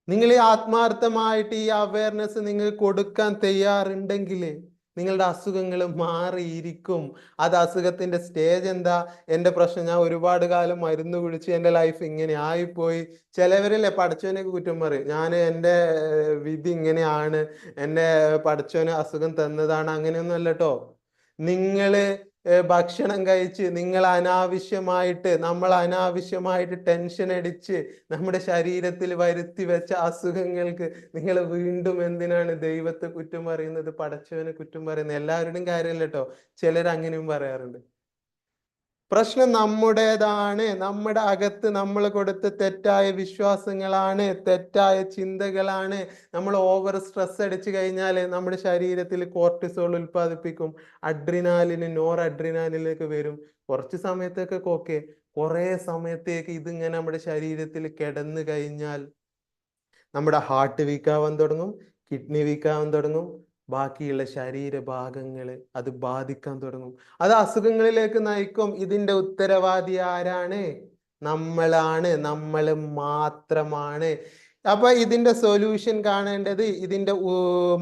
നിങ്ങൾ ഈ ആത്മാർത്ഥമായിട്ട് ഈ അവയർനെസ് നിങ്ങൾ കൊടുക്കാൻ തയ്യാറുണ്ടെങ്കിൽ നിങ്ങളുടെ അസുഖങ്ങൾ മാറിയിരിക്കും. അത് അസുഖത്തിന്റെ സ്റ്റേജ് എന്താ, എൻ്റെ പ്രശ്നം ഞാൻ ഒരുപാട് കാലം മരുന്ന് കുടിച്ച് എൻ്റെ ലൈഫ് ഇങ്ങനെ ആയിപ്പോയി. ചിലവരില്ലേ പടച്ചോനെ കുറ്റം പറയും, ഞാൻ എൻ്റെ വിധി ഇങ്ങനെയാണ്, എന്നെ പടച്ചോന് അസുഖം തന്നതാണ്. അങ്ങനെയൊന്നും അല്ല കേട്ടോ. നിങ്ങള് ഭക്ഷണം കഴിച്ച് നമ്മൾ അനാവശ്യമായിട്ട് ടെൻഷൻ അടിച്ച് നമ്മുടെ ശരീരത്തിൽ വരുത്തി വെച്ച അസുഖങ്ങൾക്ക് നിങ്ങൾ വീണ്ടും എന്തിനാണ് ദൈവത്തെ കുറ്റം പറയുന്നത്, പടച്ചവനെ കുറ്റം പറയുന്നത്? എല്ലാവരുടെയും കാര്യമല്ല കേട്ടോ, ചിലർ അങ്ങനെയും പറയാറുണ്ട്. പ്രശ്നം നമ്മുടേതാണ്. നമ്മുടെ അകത്ത് നമ്മൾ കൊടുത്ത തെറ്റായ വിശ്വാസങ്ങളാണ്, തെറ്റായ ചിന്തകളാണ്. നമ്മൾ ഓവർ സ്ട്രെസ് അടിച്ചു കഴിഞ്ഞാൽ നമ്മുടെ ശരീരത്തിൽ കോർട്ടിസോൾ ഉൽപ്പാദിപ്പിക്കും, അഡ്രിനാലിന് നോർ അഡ്രിനാലിലേക്ക് വരും. കുറച്ച് സമയത്തേക്കൊക്കെ ഓക്കെ, കുറെ സമയത്തേക്ക് ഇതിങ്ങനെ നമ്മുടെ ശരീരത്തിൽ കിടന്നു കഴിഞ്ഞാൽ നമ്മുടെ ഹാർട്ട് വീക്കാവാൻ തുടങ്ങും, കിഡ്നി വീക്കാവാൻ തുടങ്ങും, ബാക്കിയുള്ള ശരീരഭാഗങ്ങൾ അത് ബാധിക്കാൻ തുടങ്ങും. അത് അസുഖങ്ങളിലേക്ക് നയിക്കും. ഇതിന്റെ ഉത്തരവാദി ആരാണ്? നമ്മളാണ്, നമ്മൾ മാത്രമാണ്. അപ്പൊ ഇതിന്റെ സൊല്യൂഷൻ കാണേണ്ടത്, ഇതിന്റെ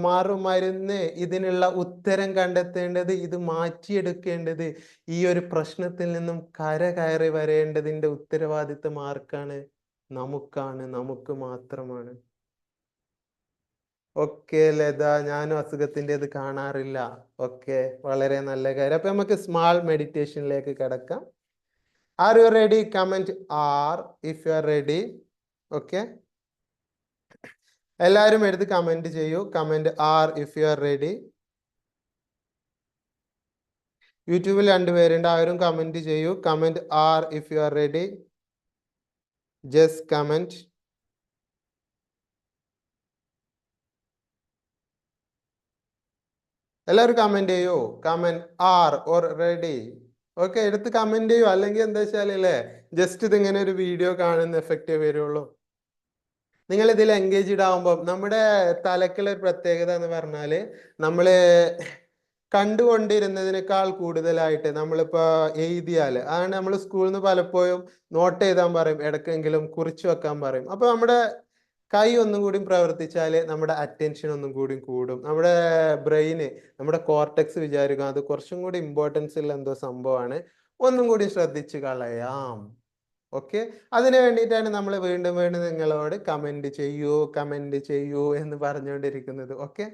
മറുമരുന്ന്, ഇതിനുള്ള ഉത്തരം കണ്ടെത്തേണ്ടത്, ഇത് മാറ്റിയെടുക്കേണ്ടത്, ഈ ഒരു പ്രശ്നത്തിൽ നിന്നും കയറി വരേണ്ടതിന്റെ ഉത്തരവാദിത്തം ആർക്കാണ്? നമുക്കാണ്, നമുക്ക് മാത്രമാണ്. ഓക്കെ ലത, ഞാനും അസുഖത്തിൻ്റെത് കാണാറില്ല. ഓക്കെ, വളരെ നല്ല കാര്യം. അപ്പൊ നമുക്ക് സ്മാൾ മെഡിറ്റേഷനിലേക്ക് കിടക്കാം. Are you ready? Comment R if you are ready. Okay, എല്ലാവരും എടുത്ത് കമന്റ് ചെയ്യൂ. Comment R if you are ready. യൂട്യൂബിൽ 2 പേരുണ്ട്, അവരും കമന്റ് ചെയ്യൂ. Comment R if you are ready. Just comment. എല്ലാവരും കമന്റ് ചെയ്യൂ. Comment R or ready. Okay, എടുത്ത് കമന്റ് ചെയ്യൂ. അല്ലെങ്കിൽ എന്താ വെച്ചാലേ ജസ്റ്റ് ഇതിങ്ങനെ ഒരു വീഡിയോ കാണുന്ന എഫക്റ്റേ വരുള്ളൂ. നിങ്ങൾ ഇതിൽ എൻഗേജ്ഡ് ആവുമ്പോൾ നമ്മുടെ തലക്കുള്ള ഒരു പ്രത്യേകത എന്ന് പറഞ്ഞാല്, നമ്മള് കണ്ടുകൊണ്ടിരുന്നതിനേക്കാൾ കൂടുതലായിട്ട് നമ്മളിപ്പോ എഴുതിയാല്, അതാണ് നമ്മൾ സ്കൂളിൽ നിന്ന് പലപ്പോഴും നോട്ട് എഴുതാൻ പറയും, ഇടയ്ക്കെങ്കിലും കുറിച്ചു വെക്കാൻ പറയും. അപ്പൊ നമ്മുടെ കൈ ഒന്നും കൂടി പ്രവർത്തിച്ചാൽ നമ്മുടെ അറ്റൻഷൻ ഒന്നും കൂടി കൂടും. നമ്മുടെ ബ്രെയിന്, നമ്മുടെ കോർട്ടെക്സ് വിചാരിക്കും അത് കുറച്ചും കൂടി ഇമ്പോർട്ടൻസ് ഉള്ള എന്തോ സംഭവമാണ്, ഒന്നും കൂടി ശ്രദ്ധിച്ചു കളയാം. ഓക്കെ, അതിനു വേണ്ടിയിട്ടാണ് നമ്മൾ വീണ്ടും വീണ്ടും നിങ്ങളോട് കമന്റ് ചെയ്യൂ എന്ന് പറഞ്ഞുകൊണ്ടിരിക്കുന്നത്. ഓക്കെ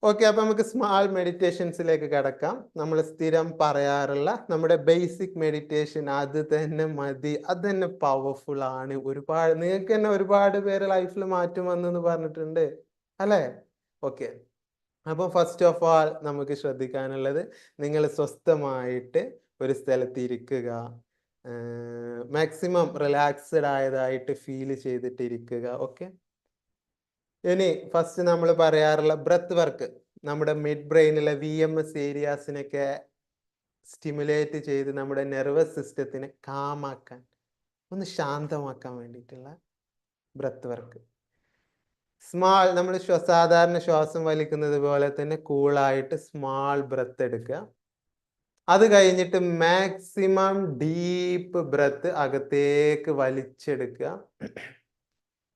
ഓക്കെ, അപ്പൊ നമുക്ക് സ്മാൾ മെഡിറ്റേഷൻസിലേക്ക് കിടക്കാം. നമ്മൾ സ്ഥിരം പറയാറുള്ള നമ്മുടെ ബേസിക് മെഡിറ്റേഷൻ, അത് തന്നെ മതി, അത് തന്നെ പവർഫുൾ ആണ്. നിങ്ങൾക്ക് തന്നെ ഒരുപാട് പേര് ലൈഫിൽ മാറ്റം വന്നെന്ന് പറഞ്ഞിട്ടുണ്ട് അല്ലേ? ഓക്കെ, അപ്പൊ ഫസ്റ്റ് ഓഫ് ആൾ നമുക്ക് ശ്രദ്ധിക്കാനുള്ളത്, നിങ്ങൾ സ്വസ്ഥമായിട്ട് ഒരു സ്ഥലത്ത് ഇരിക്കുക, മാക്സിമം റിലാക്സ്ഡ് ആയതായിട്ട് ഫീൽ ചെയ്തിട്ട് ഇരിക്കുക. ഓക്കെ, ഇനി ഫസ്റ്റ് നമ്മൾ പറയാറുള്ള ബ്രെത്ത് വർക്ക്, നമ്മുടെ മിഡ് ബ്രെയിനിലെ VMS ഏരിയാസിനൊക്കെ സ്റ്റിമുലേറ്റ് ചെയ്ത് നമ്മുടെ നെർവസ് സിസ്റ്റത്തിനെ കാമാക്കാൻ, ഒന്ന് ശാന്തമാക്കാൻ വേണ്ടിയിട്ടുള്ള ബ്രെത്ത് വർക്ക്. സ്മാൾ, നമ്മൾ സാധാരണ ശ്വാസം വലിക്കുന്നത് പോലെ തന്നെ കൂളായിട്ട് സ്മാൾ ബ്രെത്ത് എടുക്കുക. അത് കഴിഞ്ഞിട്ട് മാക്സിമം ഡീപ്പ് ബ്രെത്ത് അകത്തേക്ക് വലിച്ചെടുക്കുക.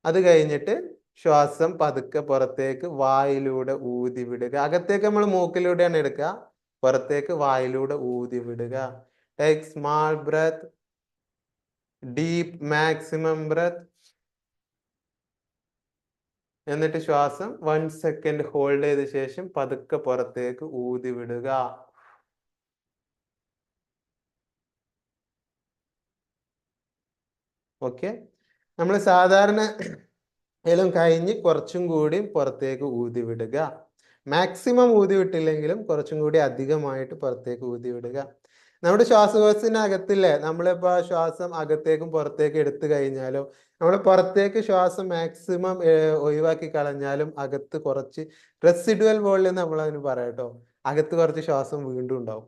അത് കഴിഞ്ഞിട്ട് ശ്വാസം പതുക്കെ പുറത്തേക്ക് വായിലൂടെ ഊതി വിടുക. അകത്തേക്ക് നമ്മൾ മൂക്കിലൂടെയാണ് എടുക്കുക, പുറത്തേക്ക് വായിലൂടെ ഊതി വിടുക. Take small breath, deep maximum breath. എന്നിട്ട് ശ്വാസം 1 സെക്കൻഡ് ഹോൾഡ് ചെയ്ത ശേഷം പതുക്കെ പുറത്തേക്ക് ഊതി വിടുക. ഓക്കെ, നമ്മൾ സാധാരണ എല്ലാം കഴിഞ്ഞ് കുറച്ചും കൂടി പുറത്തേക്ക് ഊതി വിടുക. മാക്സിമം ഊതി വിട്ടില്ലെങ്കിലും കുറച്ചും കൂടി അധികമായിട്ട് പുറത്തേക്ക് ഊതി വിടുക. നമ്മുടെ ശ്വാസകോശത്തിനകത്തില്ലേ, നമ്മളിപ്പോ ശ്വാസം അകത്തേക്കും പുറത്തേക്ക് എടുത്തു കഴിഞ്ഞാലോ, നമ്മൾ പുറത്തേക്ക് ശ്വാസം മാക്സിമം ഒഴിവാക്കി കളഞ്ഞാലും അകത്ത് കുറച്ച് റെസിഡുവൽ വോളിയം നമ്മൾ അതിന് പറയാട്ടോ, അകത്ത് കുറച്ച് ശ്വാസം വീണ്ടും ഉണ്ടാവും,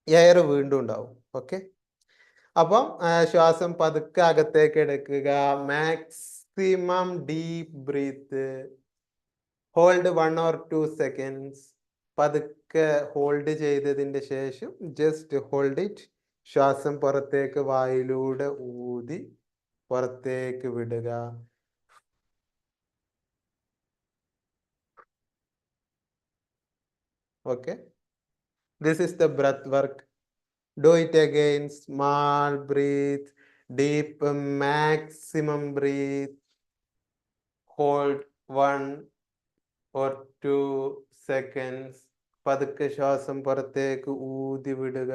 എയർ വീണ്ടും ഉണ്ടാവും. ഓക്കെ, അപ്പം ശ്വാസം പതുക്കെ അകത്തേക്ക് എടുക്കുക. Maximum deep breath, hold 1 or 2 seconds. പതുക്കെ ഹോൾഡ് ചെയ്തതിന്റെ ശേഷം ജസ്റ്റ് ഹോൾഡ് ഇറ്റ്. ശ്വാസം പുറത്തേക്ക് വായിലൂടെ ഊതി പുറത്തേക്ക് വിടുക. Okay, this is the breath work. Do it again. Small breathe, deep maximum breathe. Hold 1 or 2 seconds. പതുക്കെ ശ്വാസം പുറത്തേക്ക് ഊതി വിടുക.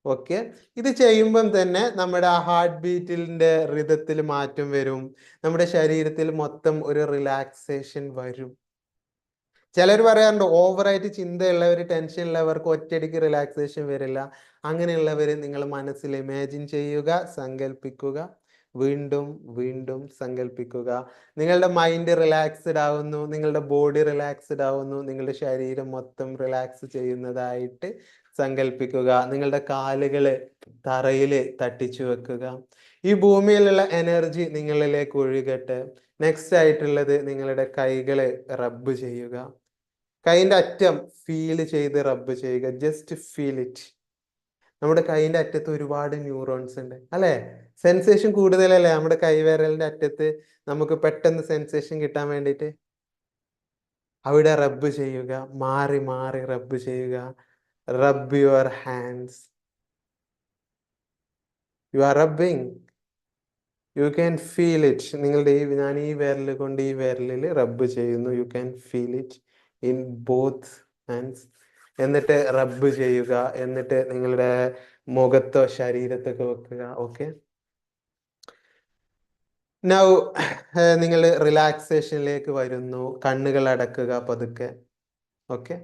ഓക്കെ, ഇത് ചെയ്യുമ്പം തന്നെ നമ്മുടെ ഹാർട്ട് ബീറ്റിന്റെ റിതത്തിൽ മാറ്റം വരും, നമ്മുടെ ശരീരത്തിൽ മൊത്തം ഒരു റിലാക്സേഷൻ വരും. ചിലർ പറയാറുണ്ട് ഓവറായിട്ട് ചിന്തയുള്ളവർ, ടെൻഷൻ ഉള്ളവർക്ക് ഒറ്റയടിക്ക് റിലാക്സേഷൻ വരില്ല. അങ്ങനെയുള്ളവർ നിങ്ങൾ മനസ്സിൽ ഇമാജിൻ ചെയ്യുക, സങ്കല്പിക്കുക, വീണ്ടും വീണ്ടും സങ്കല്പിക്കുക. നിങ്ങളുടെ മൈൻഡ് റിലാക്സ്ഡ് ആവുന്നു, നിങ്ങളുടെ ബോഡി റിലാക്സ്ഡ് ആവുന്നു, നിങ്ങളുടെ ശരീരം മൊത്തം റിലാക്സ് ചെയ്യുന്നതായിട്ട് സങ്കല്പിക്കുക. നിങ്ങളുടെ കാലുകള് തറയിൽ തട്ടിച്ചു വെക്കുക. ഈ ഭൂമിയിലുള്ള എനർജി നിങ്ങളിലേക്ക് ഒഴുകട്ടെ. നെക്സ്റ്റ് ആയിട്ടുള്ളത്, നിങ്ങളുടെ കൈകള് റബ്ബ് ചെയ്യുക. കൈൻ്റെ അറ്റം ഫീൽ ചെയ്ത് റബ്ബ് ചെയ്യുക. Just feel it. നമ്മുടെ കൈൻ്റെ അറ്റത്ത് ഒരുപാട് ന്യൂറോൺസ് ഉണ്ട് അല്ലെ, സെൻസേഷൻ കൂടുതലല്ലേ നമ്മുടെ കൈവിരലിന്റെ അറ്റത്ത്, നമുക്ക് പെട്ടെന്ന് സെൻസേഷൻ കിട്ടാൻ വേണ്ടിയിട്ട്. അവിടെ റബ്ബ് ചെയ്യുക, മാറി മാറി റബ്ബ് ചെയ്യുക. റബ്ബ് your hands. You are rubbing, U can feel it. നിങ്ങളുടെ ഞാൻ ഈ വിരൽ കൊണ്ട് ഈ വിരലിൽ റബ്ബ് ചെയ്യുന്നു. U can feel it in both hands. എന്നിട്ട് റബ്ബ് ചെയ്യുക. എന്നിട്ട് നിങ്ങളുടെ മുഖത്തോ ശരീരത്തൊക്കെ വെക്കുക. ഓക്കെ, നൗ നിങ്ങൾ റിലാക്സേഷനിലേക്ക് വരുന്നു. കണ്ണുകൾ അടക്കുക പതുക്കെ. ഓക്കെ,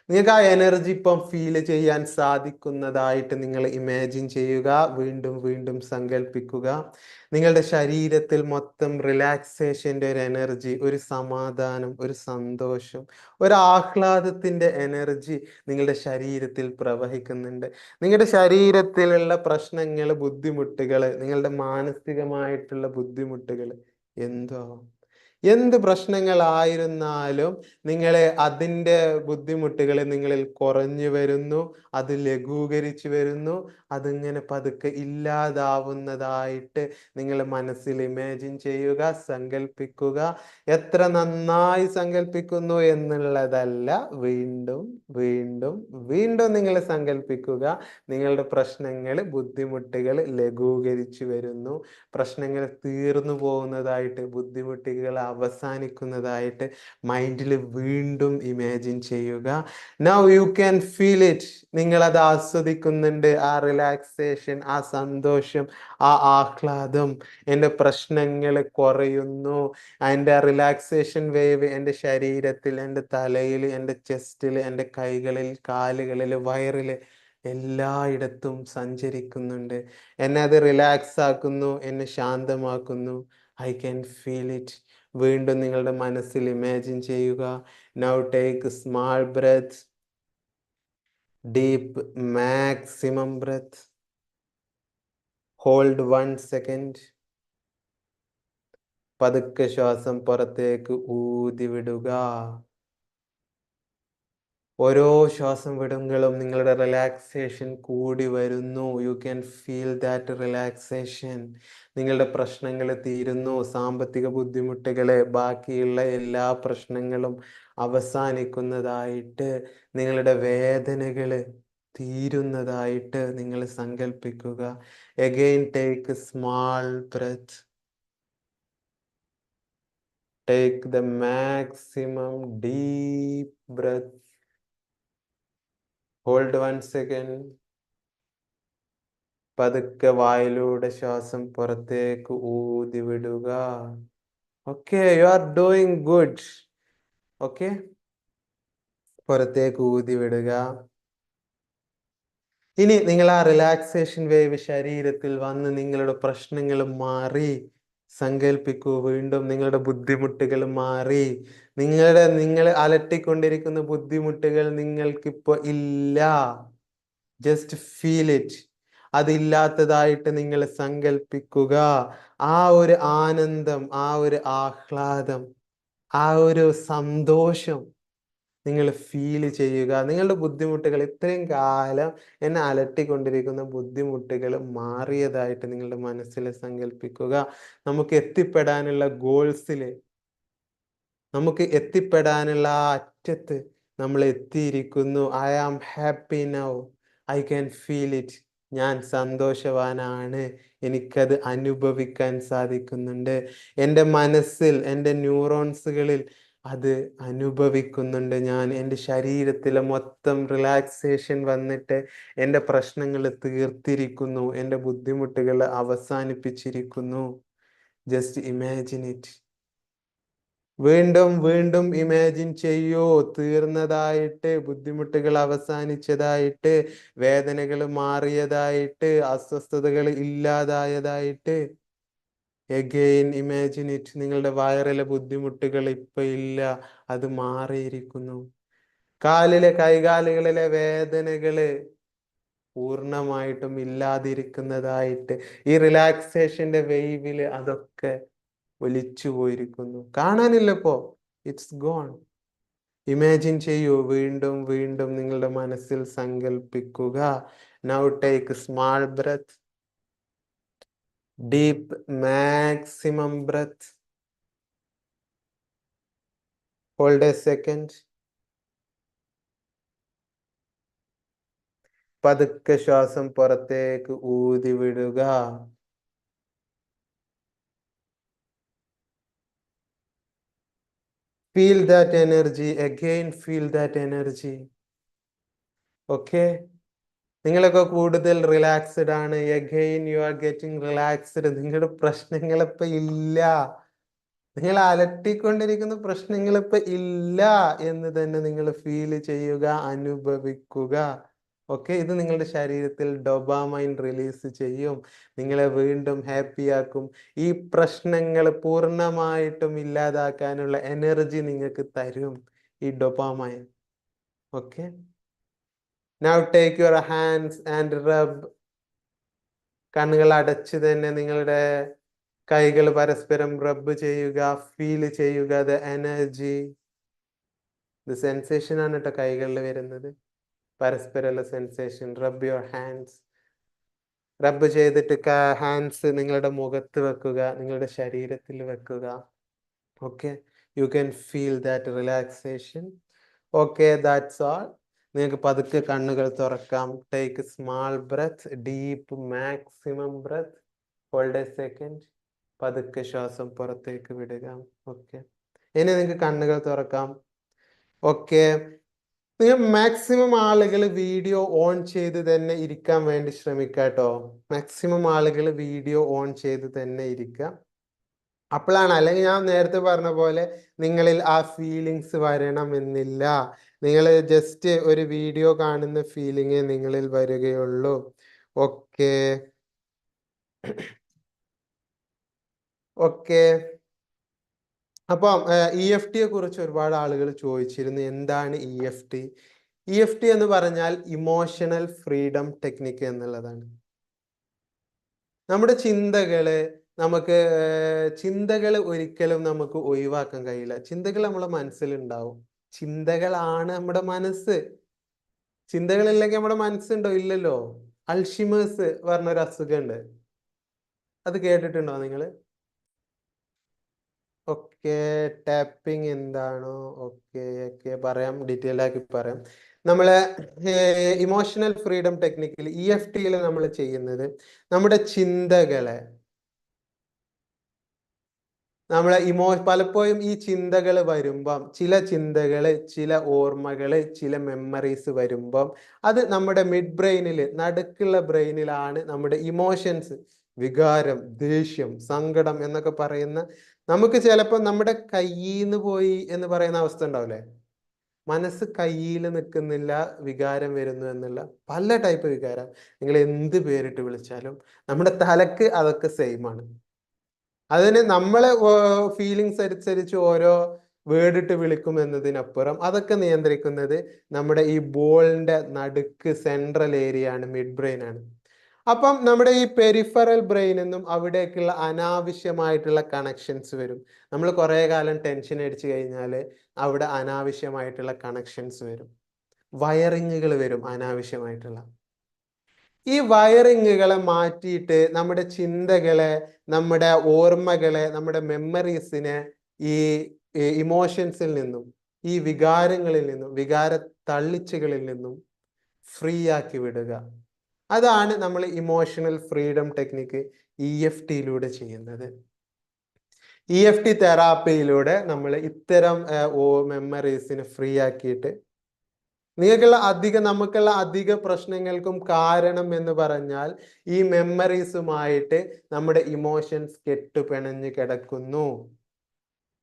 നിങ്ങൾക്ക് ആ എനർജി ഇപ്പം ഫീൽ ചെയ്യാൻ സാധിക്കുന്നതായിട്ട് നിങ്ങൾ ഇമാജിൻ ചെയ്യുക. വീണ്ടും വീണ്ടും സങ്കല്പിക്കുക. നിങ്ങളുടെ ശരീരത്തിൽ മൊത്തം റിലാക്സേഷൻ്റെ ഒരു എനർജി, ഒരു സമാധാനം, ഒരു സന്തോഷം, ഒരു ആഹ്ലാദത്തിൻ്റെ എനർജി നിങ്ങളുടെ ശരീരത്തിൽ പ്രവഹിക്കുന്നുണ്ട്. നിങ്ങളുടെ ശരീരത്തിലുള്ള പ്രശ്നങ്ങൾ, ബുദ്ധിമുട്ടുകൾ, നിങ്ങളുടെ മാനസികമായിട്ടുള്ള ബുദ്ധിമുട്ടുകൾ എന്തോ, എന്ത് പ്രശ്നങ്ങളായിരുന്നാലും നിങ്ങളെ അതിൻ്റെ ബുദ്ധിമുട്ടുകൾ നിങ്ങളിൽ കുറഞ്ഞു വരുന്നു, അത് ലഘൂകരിച്ചു വരുന്നു. അതിങ്ങനെ പതുക്കെ ഇല്ലാതാവുന്നതായിട്ട് നിങ്ങൾ മനസ്സിൽ ഇമാജിൻ ചെയ്യുക, സങ്കല്പിക്കുക. എത്ര നന്നായി സങ്കല്പിക്കുന്നു എന്നുള്ളതല്ല, വീണ്ടും വീണ്ടും വീണ്ടും നിങ്ങൾ സങ്കല്പിക്കുക. നിങ്ങളുടെ പ്രശ്നങ്ങൾ, ബുദ്ധിമുട്ടുകൾ ലഘൂകരിച്ചു വരുന്നു, പ്രശ്നങ്ങൾ തീർന്നു പോകുന്നതായിട്ട്, ബുദ്ധിമുട്ടുകൾ അവസാനിക്കുന്നതായിട്ട് മൈൻഡിൽ വീണ്ടും ഇമാജിൻ ചെയ്യുക. Now you can feel it. നിങ്ങളത് ആസ്വദിക്കുന്നുണ്ട്, ആ റിലാക്സേഷൻ, ആ സന്തോഷം, ആ ആഹ്ലാദം. എൻ്റെ പ്രശ്നങ്ങൾ കുറയുന്നു. എൻ്റെ റിലാക്സേഷൻ വേവ് എൻ്റെ ശരീരത്തിൽ, എൻ്റെ തലയിൽ, എൻ്റെ ചെസ്റ്റിൽ, എൻ്റെ കൈകളിൽ, കാലുകളിൽ, വയറിൽ എല്ലായിടത്തും സഞ്ചരിക്കുന്നുണ്ട്. എന്നെ അത് റിലാക്സ് ആക്കുന്നു, എന്നെ ശാന്തമാക്കുന്നു. I can feel it. വീണ്ടും നിങ്ങളുടെ മനസ്സിൽ ഇമാജിൻ ചെയ്യുക. Now take small breath, deep maximum breath. Hold 1 second. പതുക്കെ ശ്വാസം പുറത്തേക്ക് ഊതി വിടുക. ഓരോ ശ്വാസം വിടുമ്പോഴും നിങ്ങളുടെ റിലാക്സേഷൻ കൂടി വരുന്നു. U can feel that relaxation. നിങ്ങളുടെ പ്രശ്നങ്ങൾ തീരുന്നു. സാമ്പത്തിക ബുദ്ധിമുട്ടുകള്, ബാക്കിയുള്ള എല്ലാ പ്രശ്നങ്ങളും അവസാനിക്കുന്നതായിട്ട്, നിങ്ങളുടെ വേദനകള് തീരുന്നതായിട്ട് നിങ്ങൾ സങ്കല്പിക്കുക. Again take small breath. Take the maximum deep breath. Hold 1 second. പതുക്കെ വായിലൂടെ ശ്വാസം പുറത്തേക്ക് ഊതി വിടുക. Okay, you are doing good. Okay, പുറത്തേക്ക് ഊതി വിടുക. ഇനി നിങ്ങൾ ആ റിലാക്സേഷൻ വേവ് ശരീരത്തിൽ വന്ന് നിങ്ങളുടെ പ്രശ്നങ്ങൾ മാറി. സങ്കല്പിക്കൂ, വീണ്ടും നിങ്ങളുടെ ബുദ്ധിമുട്ടുകൾ മാറി. നിങ്ങൾ അലട്ടിക്കൊണ്ടിരിക്കുന്ന ബുദ്ധിമുട്ടുകൾ നിങ്ങൾക്കിപ്പോ ഇല്ല. Just feel it. അതില്ലാത്തതായിട്ട് നിങ്ങൾ സങ്കല്പിക്കുക. ആ ഒരു ആനന്ദം, ആ ഒരു ആഹ്ലാദം, ആ ഒരു സന്തോഷം നിങ്ങൾ ഫീൽ ചെയ്യുക. നിങ്ങളുടെ ബുദ്ധിമുട്ടുകൾ, ഇത്രയും കാലം എന്നെ അലട്ടിക്കൊണ്ടിരിക്കുന്ന ബുദ്ധിമുട്ടുകൾ മാറിയതായിട്ട് നിങ്ങളുടെ മനസ്സിൽ സങ്കല്പിക്കുക. നമുക്ക് എത്തിപ്പെടാനുള്ള ഗോൾസിൽ, നമുക്ക് എത്തിപ്പെടാനുള്ള ആ അറ്റത്ത് നമ്മൾ എത്തിയിരിക്കുന്നു. I am happy now. I can feel it. ഞാൻ സന്തോഷവാനാണ്. എനിക്കത് അനുഭവിക്കാൻ സാധിക്കുന്നുണ്ട്. എൻ്റെ മനസ്സിൽ, എൻ്റെ ന്യൂറോൺസുകളിൽ അത് അനുഭവിക്കുന്നുണ്ട്. ഞാൻ എൻ്റെ ശരീരത്തിലെ മൊത്തം റിലാക്സേഷൻ വന്നിട്ട് എൻ്റെ പ്രശ്നങ്ങൾ തീർത്തിരിക്കുന്നു. എൻ്റെ ബുദ്ധിമുട്ടുകൾ അവസാനിപ്പിച്ചിരിക്കുന്നു. Just imagine it. വീണ്ടും വീണ്ടും ഇമാജിൻ ചെയ്യൂ. തീർന്നതായിട്ട്, ബുദ്ധിമുട്ടുകൾ അവസാനിച്ചതായിട്ട്, വേദനകൾ മാറിയതായിട്ട്, അസ്വസ്ഥതകൾ ഇല്ലാതായതായിട്ട്. Again imagine it. നിങ്ങളുടെ വയറിലെ ബുദ്ധിമുട്ടുകൾ ഇപ്പൊ ഇല്ല, അത് മാറിയിരിക്കുന്നു. കാലിലെ, കൈകാലുകളിലെ വേദനകള് പൂർണ്ണമായിട്ടും ഇല്ലാതിരിക്കുന്നതായിട്ട്, ഈ റിലാക്സേഷന്റെ വെയ്വില് അതൊക്കെ ഒലിച്ചു പോയിരിക്കുന്നു. കാണാനില്ലപ്പോ, ഇറ്റ്സ് ഗോൺ. ഇമാജിൻ ചെയ്യൂ. വീണ്ടും വീണ്ടും നിങ്ങളുടെ മനസ്സിൽ സങ്കല്പിക്കുക. Now take small breath, deep maximum breath. Hold a second. പതുക്കെ ശ്വാസം പുറത്തേക്ക് ഊതി വിടുക. Feel that energy. Again, feel that energy. Okay? നിങ്ങളൊക്കെ കൂടുതൽ റിലാക്സ്ഡ് ആണ്. Again, you are getting relaxed. നിങ്ങളുടെ പ്രശ്നങ്ങൾ ഇപ്പൊ ഇല്ല. നിങ്ങൾ അലട്ടിക്കൊണ്ടിരിക്കുന്ന പ്രശ്നങ്ങൾ ഇപ്പൊ ഇല്ല എന്ന് തന്നെ നിങ്ങൾ ഫീൽ ചെയ്യുക, അനുഭവിക്കുക. ഓക്കെ, ഇത് നിങ്ങളുടെ ശരീരത്തിൽ ഡോപാമൈൻ റിലീസ് ചെയ്യും. നിങ്ങളെ വീണ്ടും ഹാപ്പിയാക്കും. ഈ പ്രശ്നങ്ങൾ പൂർണ്ണമായിട്ടും ഇല്ലാതാക്കാനുള്ള എനർജി നിങ്ങൾക്ക് തരും ഈ dopamine. Okay, now take your hands and rub. കണ്ണുകൾ അടച്ച് തന്നെ നിങ്ങളുടെ കൈകൾ പരസ്പരം റബ്ബ് ചെയ്യുക. ഫീൽ ചെയ്യുക ദ എനർജി. ഇത് സെൻസേഷൻ ആണ് കേട്ടോ കൈകളിൽ വരുന്നത്. പരസ്പരമുള്ള സെൻസേഷൻ. റബ്ബ് യുവർ ഹാൻഡ്സ്. റബ്ബ് ചെയ്തിട്ട് ഹാൻഡ്സ് നിങ്ങളുടെ മുഖത്ത് വെക്കുക, നിങ്ങളുടെ ശരീരത്തിൽ വെക്കുക. Okay, you can feel that relaxation. Okay, that's all. നിങ്ങൾക്ക് പതുക്കെ കണ്ണുകൾ തുറക്കാം. Take small breath, deep maximum breath. Hold a second. പതുക്കെ ശ്വാസം പുറത്തേക്ക് വിടുക. ഓക്കെ, ഇനി നിങ്ങൾക്ക് കണ്ണുകൾ തുറക്കാം. ഓക്കെ, നിങ്ങൾ മാക്സിമം ആളുകൾ വീഡിയോ ഓൺ ചെയ്ത് തന്നെ ഇരിക്കാൻ വേണ്ടി ശ്രമിക്കുക കേട്ടോ. മാക്സിമം ആളുകൾ വീഡിയോ ഓൺ ചെയ്ത് തന്നെ ഇരിക്കുക. അപ്പോഴാണ്, അല്ലെങ്കിൽ ഞാൻ നേരത്തെ പറഞ്ഞ പോലെ നിങ്ങളിൽ ആ ഫീലിങ്സ് വരണമെന്നില്ല. നിങ്ങൾ ജസ്റ്റ് ഒരു വീഡിയോ കാണുന്ന ഫീലിംഗ് നിങ്ങളിൽ വരികയുള്ളൂ. Okay okay. അപ്പം EFT കുറിച്ച് ഒരുപാട് ആളുകൾ ചോദിച്ചിരുന്നു, എന്താണ് EFT? EFT എന്ന് പറഞ്ഞാൽ ഇമോഷണൽ ഫ്രീഡം ടെക്നിക്ക് എന്നുള്ളതാണ്. നമ്മുടെ ചിന്തകൾ ഒരിക്കലും നമുക്ക് ഒഴിവാക്കാൻ കഴിയില്ല. ചിന്തകൾ നമ്മളെ മനസ്സിലുണ്ടാവും. ചിന്തകളാണ് നമ്മുടെ മനസ്സ്. ചിന്തകളില്ലെങ്കിൽ നമ്മുടെ മനസ്സുണ്ടോ? ഇല്ലല്ലോ. അൾഷിമേഴ്സ് പറഞ്ഞൊരു അസുഖമുണ്ട്. അത് കേട്ടിട്ടുണ്ടോ നിങ്ങൾ? ഓക്കെ. ടാപ്പിംഗ് എന്താണോ? ഓക്കെ ഓക്കെ, പറയാം, ഡീറ്റെയിൽഡ് ആക്കി പറയാം. നമ്മളെ ഇമോഷണൽ ഫ്രീഡം ടെക്നിക്കിൽ EFTയിൽ നമ്മൾ ചെയ്യുന്നത് നമ്മുടെ ചിന്തകളെ, പലപ്പോഴും ഈ ചിന്തകൾ വരുമ്പം, ചില ചിന്തകള്, ചില ഓർമ്മകള്, ചില മെമ്മറീസ് വരുമ്പം അത് നമ്മുടെ മിഡ് ബ്രെയിനിൽ, നടുക്കുള്ള ബ്രെയിനിലാണ് നമ്മുടെ ഇമോഷൻസ്, വികാരം, ദേഷ്യം, സങ്കടം എന്നൊക്കെ പറയുന്ന, നമുക്ക് ചിലപ്പോൾ നമ്മുടെ കയ്യിന്ന് പോയി എന്ന് പറയുന്ന അവസ്ഥ ഉണ്ടാവില്ലേ? മനസ്സ് കയ്യിൽ നിൽക്കുന്നില്ല, വികാരം വരുന്നു എന്നുള്ള പല ടൈപ്പ് വികാരം നിങ്ങൾ എന്ത് പേരിട്ട് വിളിച്ചാലും നമ്മുടെ തലക്ക് അതൊക്കെ സെയിം ആണ്. അതിന് നമ്മളെ ഫീലിങ്സ് അനുസരിച്ച് ഓരോ വേർഡ് ഇട്ട് വിളിക്കും എന്നതിനപ്പുറം അതൊക്കെ നിയന്ത്രിക്കുന്നത് നമ്മുടെ ഈ ബോളിന്റെ നടുക്ക് സെൻട്രൽ ഏരിയ ആണ്, മിഡ് ബ്രെയിൻ ആണ്. അപ്പം നമ്മുടെ ഈ പെരിഫറൽ ബ്രെയിൻ എന്നും അവിടേക്കുള്ള അനാവശ്യമായിട്ടുള്ള കണക്ഷൻസ് വരും. നമ്മൾ കുറേ കാലം ടെൻഷൻ അടിച്ചു കഴിഞ്ഞാൽ അവിടെ അനാവശ്യമായിട്ടുള്ള കണക്ഷൻസ് വരും, വയറിങ്ങുകൾ വരും അനാവശ്യമായിട്ടുള്ള. ഈ വയറിങ്ങുകളെ മാറ്റിയിട്ട് നമ്മുടെ ചിന്തകളെ, നമ്മുടെ ഓർമ്മകളെ, നമ്മുടെ മെമ്മറീസിനെ ഈ ഇമോഷൻസിൽ നിന്നും, ഈ വികാരങ്ങളിൽ നിന്നും, വികാര തള്ളിച്ചുകളിൽ നിന്നും ഫ്രീ ആക്കി വിടുക. അതാണ് നമ്മൾ ഇമോഷണൽ ഫ്രീഡം ടെക്നിക്ക് EFTയിലൂടെ ചെയ്യുന്നത്. EFT തെറാപ്പിയിലൂടെ നമ്മൾ ഇത്തരം മെമ്മറീസിനെ ഫ്രീ ആക്കിയിട്ട്, നമുക്കുള്ള അധിക പ്രശ്നങ്ങൾക്കും കാരണം എന്ന് പറഞ്ഞാൽ ഈ മെമ്മറീസുമായിട്ട് നമ്മുടെ ഇമോഷൻസ് കെട്ടുപിണഞ്ഞ് കിടക്കുന്നു.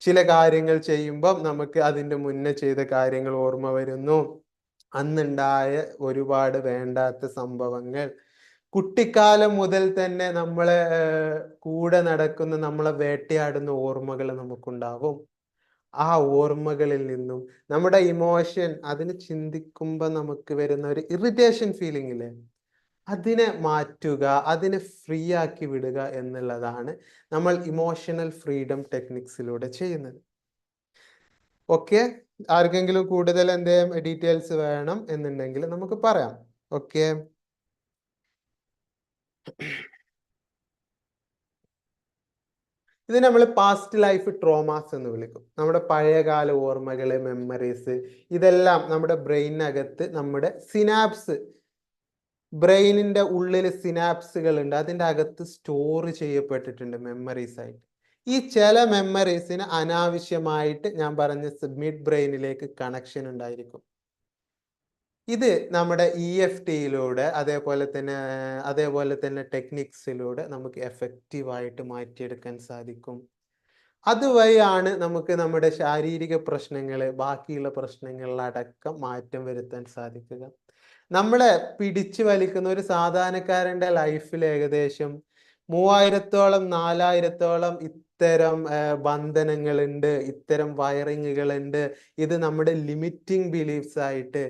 ചില കാര്യങ്ങൾ ചെയ്യുമ്പം നമുക്ക് അതിൻ്റെ മുന്നേ ചെയ്ത കാര്യങ്ങൾ ഓർമ്മ വരുന്നു, അന്നുണ്ടായ ഒരുപാട് വേണ്ടാത്ത സംഭവങ്ങൾ, കുട്ടിക്കാലം മുതൽ തന്നെ നമ്മളെ കൂടെ നടക്കുന്ന, നമ്മളെ വേട്ടയാടുന്ന ഓർമ്മകൾ നമുക്കുണ്ടാവും. ആ ഓർമ്മകളിൽ നിന്നും നമ്മുടെ ഇമോഷൻ, അതിന് ചിന്തിക്കുമ്പോൾ നമുക്ക് വരുന്ന ഒരു ഇറിറ്റേഷൻ ഫീലിംഗ് ഇല്ലേ, അതിനെ മാറ്റുക, അതിനെ ഫ്രീ ആക്കി വിടുക എന്നുള്ളതാണ് നമ്മൾ ഇമോഷണൽ ഫ്രീഡം ടെക്നിക്സിലൂടെ ചെയ്യുന്നത്. ഓക്കെ. ആർക്കെങ്കിലും കൂടുതൽ എന്തെങ്കിലും ഡീറ്റെയിൽസ് വേണം എന്നുണ്ടെങ്കിൽ നമുക്ക് പറയാം. ഓക്കെ. ഇത് നമ്മൾ പാസ്റ്റ് ലൈഫ് ട്രോമാസ് എന്ന് വിളിക്കും. നമ്മുടെ പഴയകാല ഓർമ്മകള്, മെമ്മറീസ്, ഇതെല്ലാം നമ്മുടെ ബ്രെയിനകത്ത്, നമ്മുടെ സിനാപ്സ്, ബ്രെയിനിന്റെ ഉള്ളിൽ സിനാപ്സുകൾ ഉണ്ട്, അതിൻ്റെ അകത്ത് സ്റ്റോർ ചെയ്യപ്പെട്ടിട്ടുണ്ട് മെമ്മറീസ് ആയിട്ട്. ഈ ചില മെമ്മറീസിന് അനാവശ്യമായിട്ട് ഞാൻ പറഞ്ഞ മിഡ് ബ്രെയിനിലേക്ക് കണക്ഷൻ ഉണ്ടായിരിക്കും. ഇത് നമ്മുടെ EFTയിലൂടെ അതേപോലെ തന്നെ ടെക്നിക്സിലൂടെ നമുക്ക് എഫക്റ്റീവായിട്ട് മാറ്റിയെടുക്കാൻ സാധിക്കും. അതുവഴിയാണ് നമുക്ക് നമ്മുടെ ശാരീരിക പ്രശ്നങ്ങൾ, ബാക്കിയുള്ള പ്രശ്നങ്ങളിലടക്കം മാറ്റം വരുത്താൻ സാധിക്കുക. നമ്മളെ പിടിച്ചു വലിക്കുന്ന ഒരു സാധാരണക്കാരൻ്റെ ലൈഫിൽ ഏകദേശം 3000-ഓളം 4000-ഓളം ഇത്തരം ബന്ധനങ്ങളുണ്ട്, ഇത്തരം വയറിങ്ങുകളുണ്ട്. ഇത് നമ്മുടെ ലിമിറ്റിംഗ് ബിലീഫ്സ് ആയിട്ട്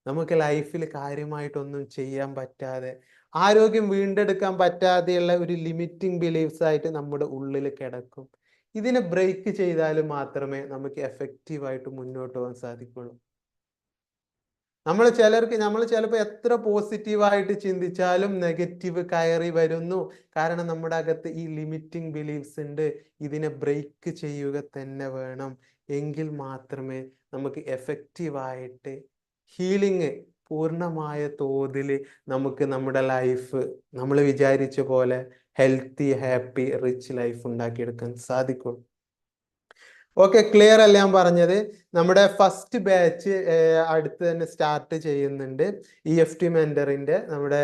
നമുക്ക് ലൈഫിൽ കാര്യമായിട്ടൊന്നും ചെയ്യാൻ പറ്റാതെ, ആരോഗ്യം വീണ്ടെടുക്കാൻ പറ്റാതെയുള്ള ഒരു ലിമിറ്റിംഗ് ബിലീഫ്സ് ആയിട്ട് നമ്മുടെ ഉള്ളിൽ കിടക്കും. ഇതിനെ ബ്രേക്ക് ചെയ്താൽ മാത്രമേ നമുക്ക് എഫക്റ്റീവായിട്ട് മുന്നോട്ട് പോകാൻ സാധിക്കുള്ളൂ. നമ്മൾ ചിലപ്പോൾ എത്ര പോസിറ്റീവായിട്ട് ചിന്തിച്ചാലും നെഗറ്റീവ് കയറി വരുന്നു. കാരണം നമ്മുടെ അകത്ത് ഈ ലിമിറ്റിംഗ് ബിലീഫ്സ് ഉണ്ട്. ഇതിനെ ബ്രേക്ക് ചെയ്യുക തന്നെ വേണം. എങ്കിൽ മാത്രമേ നമുക്ക് എഫക്റ്റീവായിട്ട് ഹീലിംഗ് പൂർണ്ണമായ തോതിൽ നമുക്ക് നമ്മുടെ ലൈഫ് നമ്മൾ വിചാരിച്ച പോലെ ഹെൽത്തി, ഹാപ്പി, റിച്ച് ലൈഫ് ഉണ്ടാക്കിയെടുക്കാൻ സാധിക്കും. ഓക്കെ, ക്ലിയർ അല്ല ഞാൻ പറഞ്ഞത്? നമ്മുടെ ഫസ്റ്റ് ബാച്ച് അടുത്ത് തന്നെ സ്റ്റാർട്ട് ചെയ്യുന്നുണ്ട്. EFT മെന്ററിന്റെ നമ്മുടെ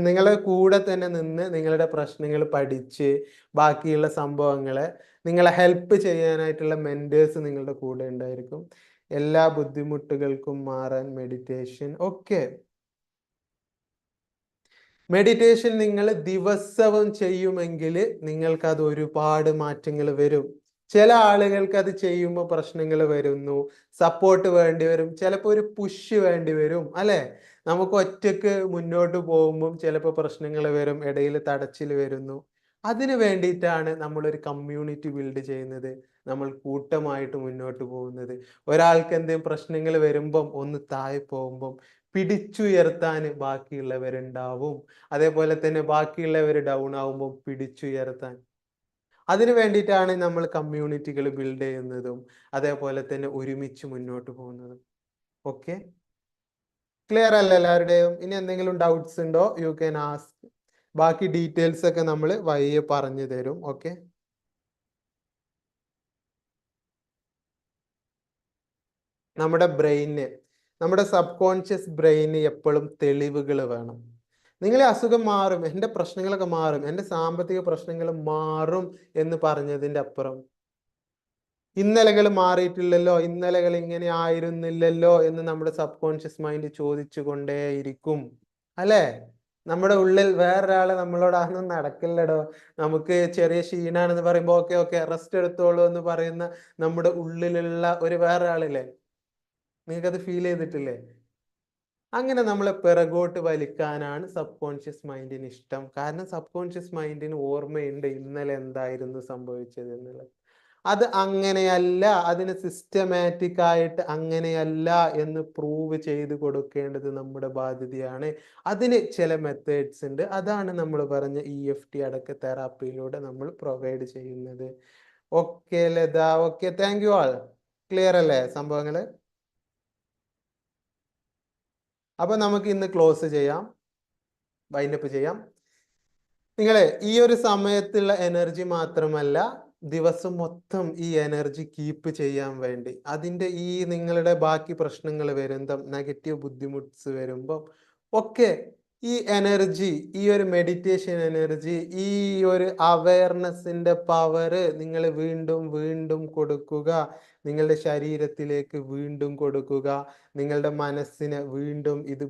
നിങ്ങളെ കൂടെ തന്നെ നിന്ന് നിങ്ങളുടെ പ്രശ്നങ്ങൾ പഠിച്ച് ബാക്കിയുള്ള സംഭവങ്ങളെ നിങ്ങളെ ഹെൽപ്പ് ചെയ്യാനായിട്ടുള്ള മെന്റേഴ്സ് നിങ്ങളുടെ കൂടെ ഉണ്ടായിരിക്കും. എല്ലാ ബുദ്ധിമുട്ടുകൾക്കും മാറാൻ മെഡിറ്റേഷൻ. ഓക്കെ, മെഡിറ്റേഷൻ നിങ്ങൾ ദിവസവും ചെയ്യുമെങ്കിൽ നിങ്ങൾക്ക് അത് ഒരുപാട് മാറ്റങ്ങൾ വരും. ചില ആളുകൾക്ക് അത് ചെയ്യുമ്പോൾ പ്രശ്നങ്ങൾ വരുന്നു, സപ്പോർട്ട് വേണ്ടി വരും, ചിലപ്പോൾ ഒരു പുഷ് വേണ്ടി വരും, അല്ലെ? നമുക്ക് ഒറ്റക്ക് മുന്നോട്ട് പോകുമ്പോൾ ചിലപ്പോൾ പ്രശ്നങ്ങൾ വരും, ഇടയിൽ തടച്ചിൽ വരുന്നു. അതിന് വേണ്ടിയിട്ടാണ് നമ്മളൊരു കമ്മ്യൂണിറ്റി ബിൽഡ് ചെയ്യുന്നത്. നമ്മൾ കൂട്ടമായിട്ട് മുന്നോട്ട് പോകുന്നത്. ഒരാൾക്ക് എന്തെങ്കിലും പ്രശ്നങ്ങൾ വരുമ്പം ഒന്ന് താഴെ പോകുമ്പം പിടിച്ചുയർത്താൻ ബാക്കിയുള്ളവരുണ്ടാവും. അതേപോലെ തന്നെ ബാക്കിയുള്ളവർ ഡൗൺ ആവുമ്പോൾ പിടിച്ചുയർത്താൻ. അതിന് വേണ്ടിയിട്ടാണ് നമ്മൾ കമ്മ്യൂണിറ്റികൾ ബിൽഡ് ചെയ്യുന്നതും അതേപോലെ തന്നെ ഒരുമിച്ച് മുന്നോട്ട് പോകുന്നതും. ഓക്കെ, ക്ലിയർ അല്ലേ എല്ലാവരുടെയും? ഇനി എന്തെങ്കിലും ഡൗട്ട്സ് ഉണ്ടോ? You can ask. ബാക്കി ഡീറ്റെയിൽസ് ഒക്കെ നമ്മൾ വഴിയെ പറഞ്ഞു തരും. ഓക്കെ, നമ്മുടെ ബ്രെയിന്, നമ്മുടെ സബ് കോൺഷ്യസ് ബ്രെയിന് എപ്പോഴും തെളിവുകൾ വേണം. നിങ്ങളെ അസുഖം മാറും, എൻ്റെ പ്രശ്നങ്ങളൊക്കെ മാറും, എൻ്റെ സാമ്പത്തിക പ്രശ്നങ്ങൾ മാറും എന്ന് പറഞ്ഞതിൻ്റെ അപ്പുറം ഇന്നലകൾ മാറിയിട്ടില്ലല്ലോ, ഇന്നലകൾ ഇങ്ങനെ ആയിരുന്നില്ലല്ലോ എന്ന് നമ്മുടെ സബ് കോൺഷ്യസ് മൈൻഡ് ചോദിച്ചു കൊണ്ടേയിരിക്കും. അല്ലേ? നമ്മുടെ ഉള്ളിൽ വേറൊരാള് നമ്മളോട് അതൊന്നും നടക്കില്ലടോ, നമുക്ക് ചെറിയ ക്ഷീണാണെന്ന് പറയുമ്പോൾ ഓക്കെ ഓക്കെ റെസ്റ്റ് എടുത്തോളൂ എന്ന് പറയുന്ന നമ്മുടെ ഉള്ളിലുള്ള ഒരു വേറൊരാളില്ലേ? നിങ്ങൾക്കത് ഫീൽ ചെയ്തിട്ടില്ലേ? അങ്ങനെ നമ്മളെ പിറകോട്ട് വലിക്കാനാണ് സബ് കോൺഷ്യസ് മൈൻഡിന് ഇഷ്ടം. കാരണം സബ് കോൺഷ്യസ് മൈൻഡിന് ഓർമ്മയുണ്ട് ഇന്നലെ എന്തായിരുന്നു സംഭവിച്ചത് എന്നുള്ളത്. അത് അങ്ങനെയല്ല, അതിന് സിസ്റ്റമാറ്റിക് ആയിട്ട് അങ്ങനെയല്ല എന്ന് പ്രൂവ് ചെയ്ത് കൊടുക്കേണ്ടത് നമ്മുടെ ബാധ്യതയാണ്. അതിന് ചില മെത്തേഡ്സ് ഉണ്ട്. അതാണ് നമ്മൾ പറഞ്ഞ EFT അടക്ക തെറാപ്പിയിലൂടെ നമ്മൾ പ്രൊവൈഡ് ചെയ്യുന്നത്. Okay Latha, okay, thank you all. Clear അല്ലേ സംഭവങ്ങള്? അപ്പൊ നമുക്ക് ഇന്ന് ക്ലോസ് ചെയ്യാം, വൈൻഡപ്പ് ചെയ്യാം. നിങ്ങളെ ഈ ഒരു സമയത്തുള്ള എനർജി മാത്രമല്ല, ദിവസം മൊത്തം ഈ എനർജി കീപ്പ് ചെയ്യാൻ വേണ്ടി അതിൻ്റെ ഈ നിങ്ങളുടെ ബാക്കി പ്രശ്നങ്ങൾ വരുമ്പം നെഗറ്റീവ് ബുദ്ധിമുട്ട്സ് വരുമ്പം ഒക്കെ ഈ എനർജി, ഈ ഒരു മെഡിറ്റേഷൻ എനർജി, ഈ ഒരു അവയർനെസ്സിൻ്റെ പവർ നിങ്ങൾ വീണ്ടും വീണ്ടും കൊടുക്കുക, നിങ്ങളുടെ ശരീരത്തിലേക്ക് വീണ്ടും കൊടുക്കുക, നിങ്ങളുടെ മനസ്സിനെ വീണ്ടും ഇത്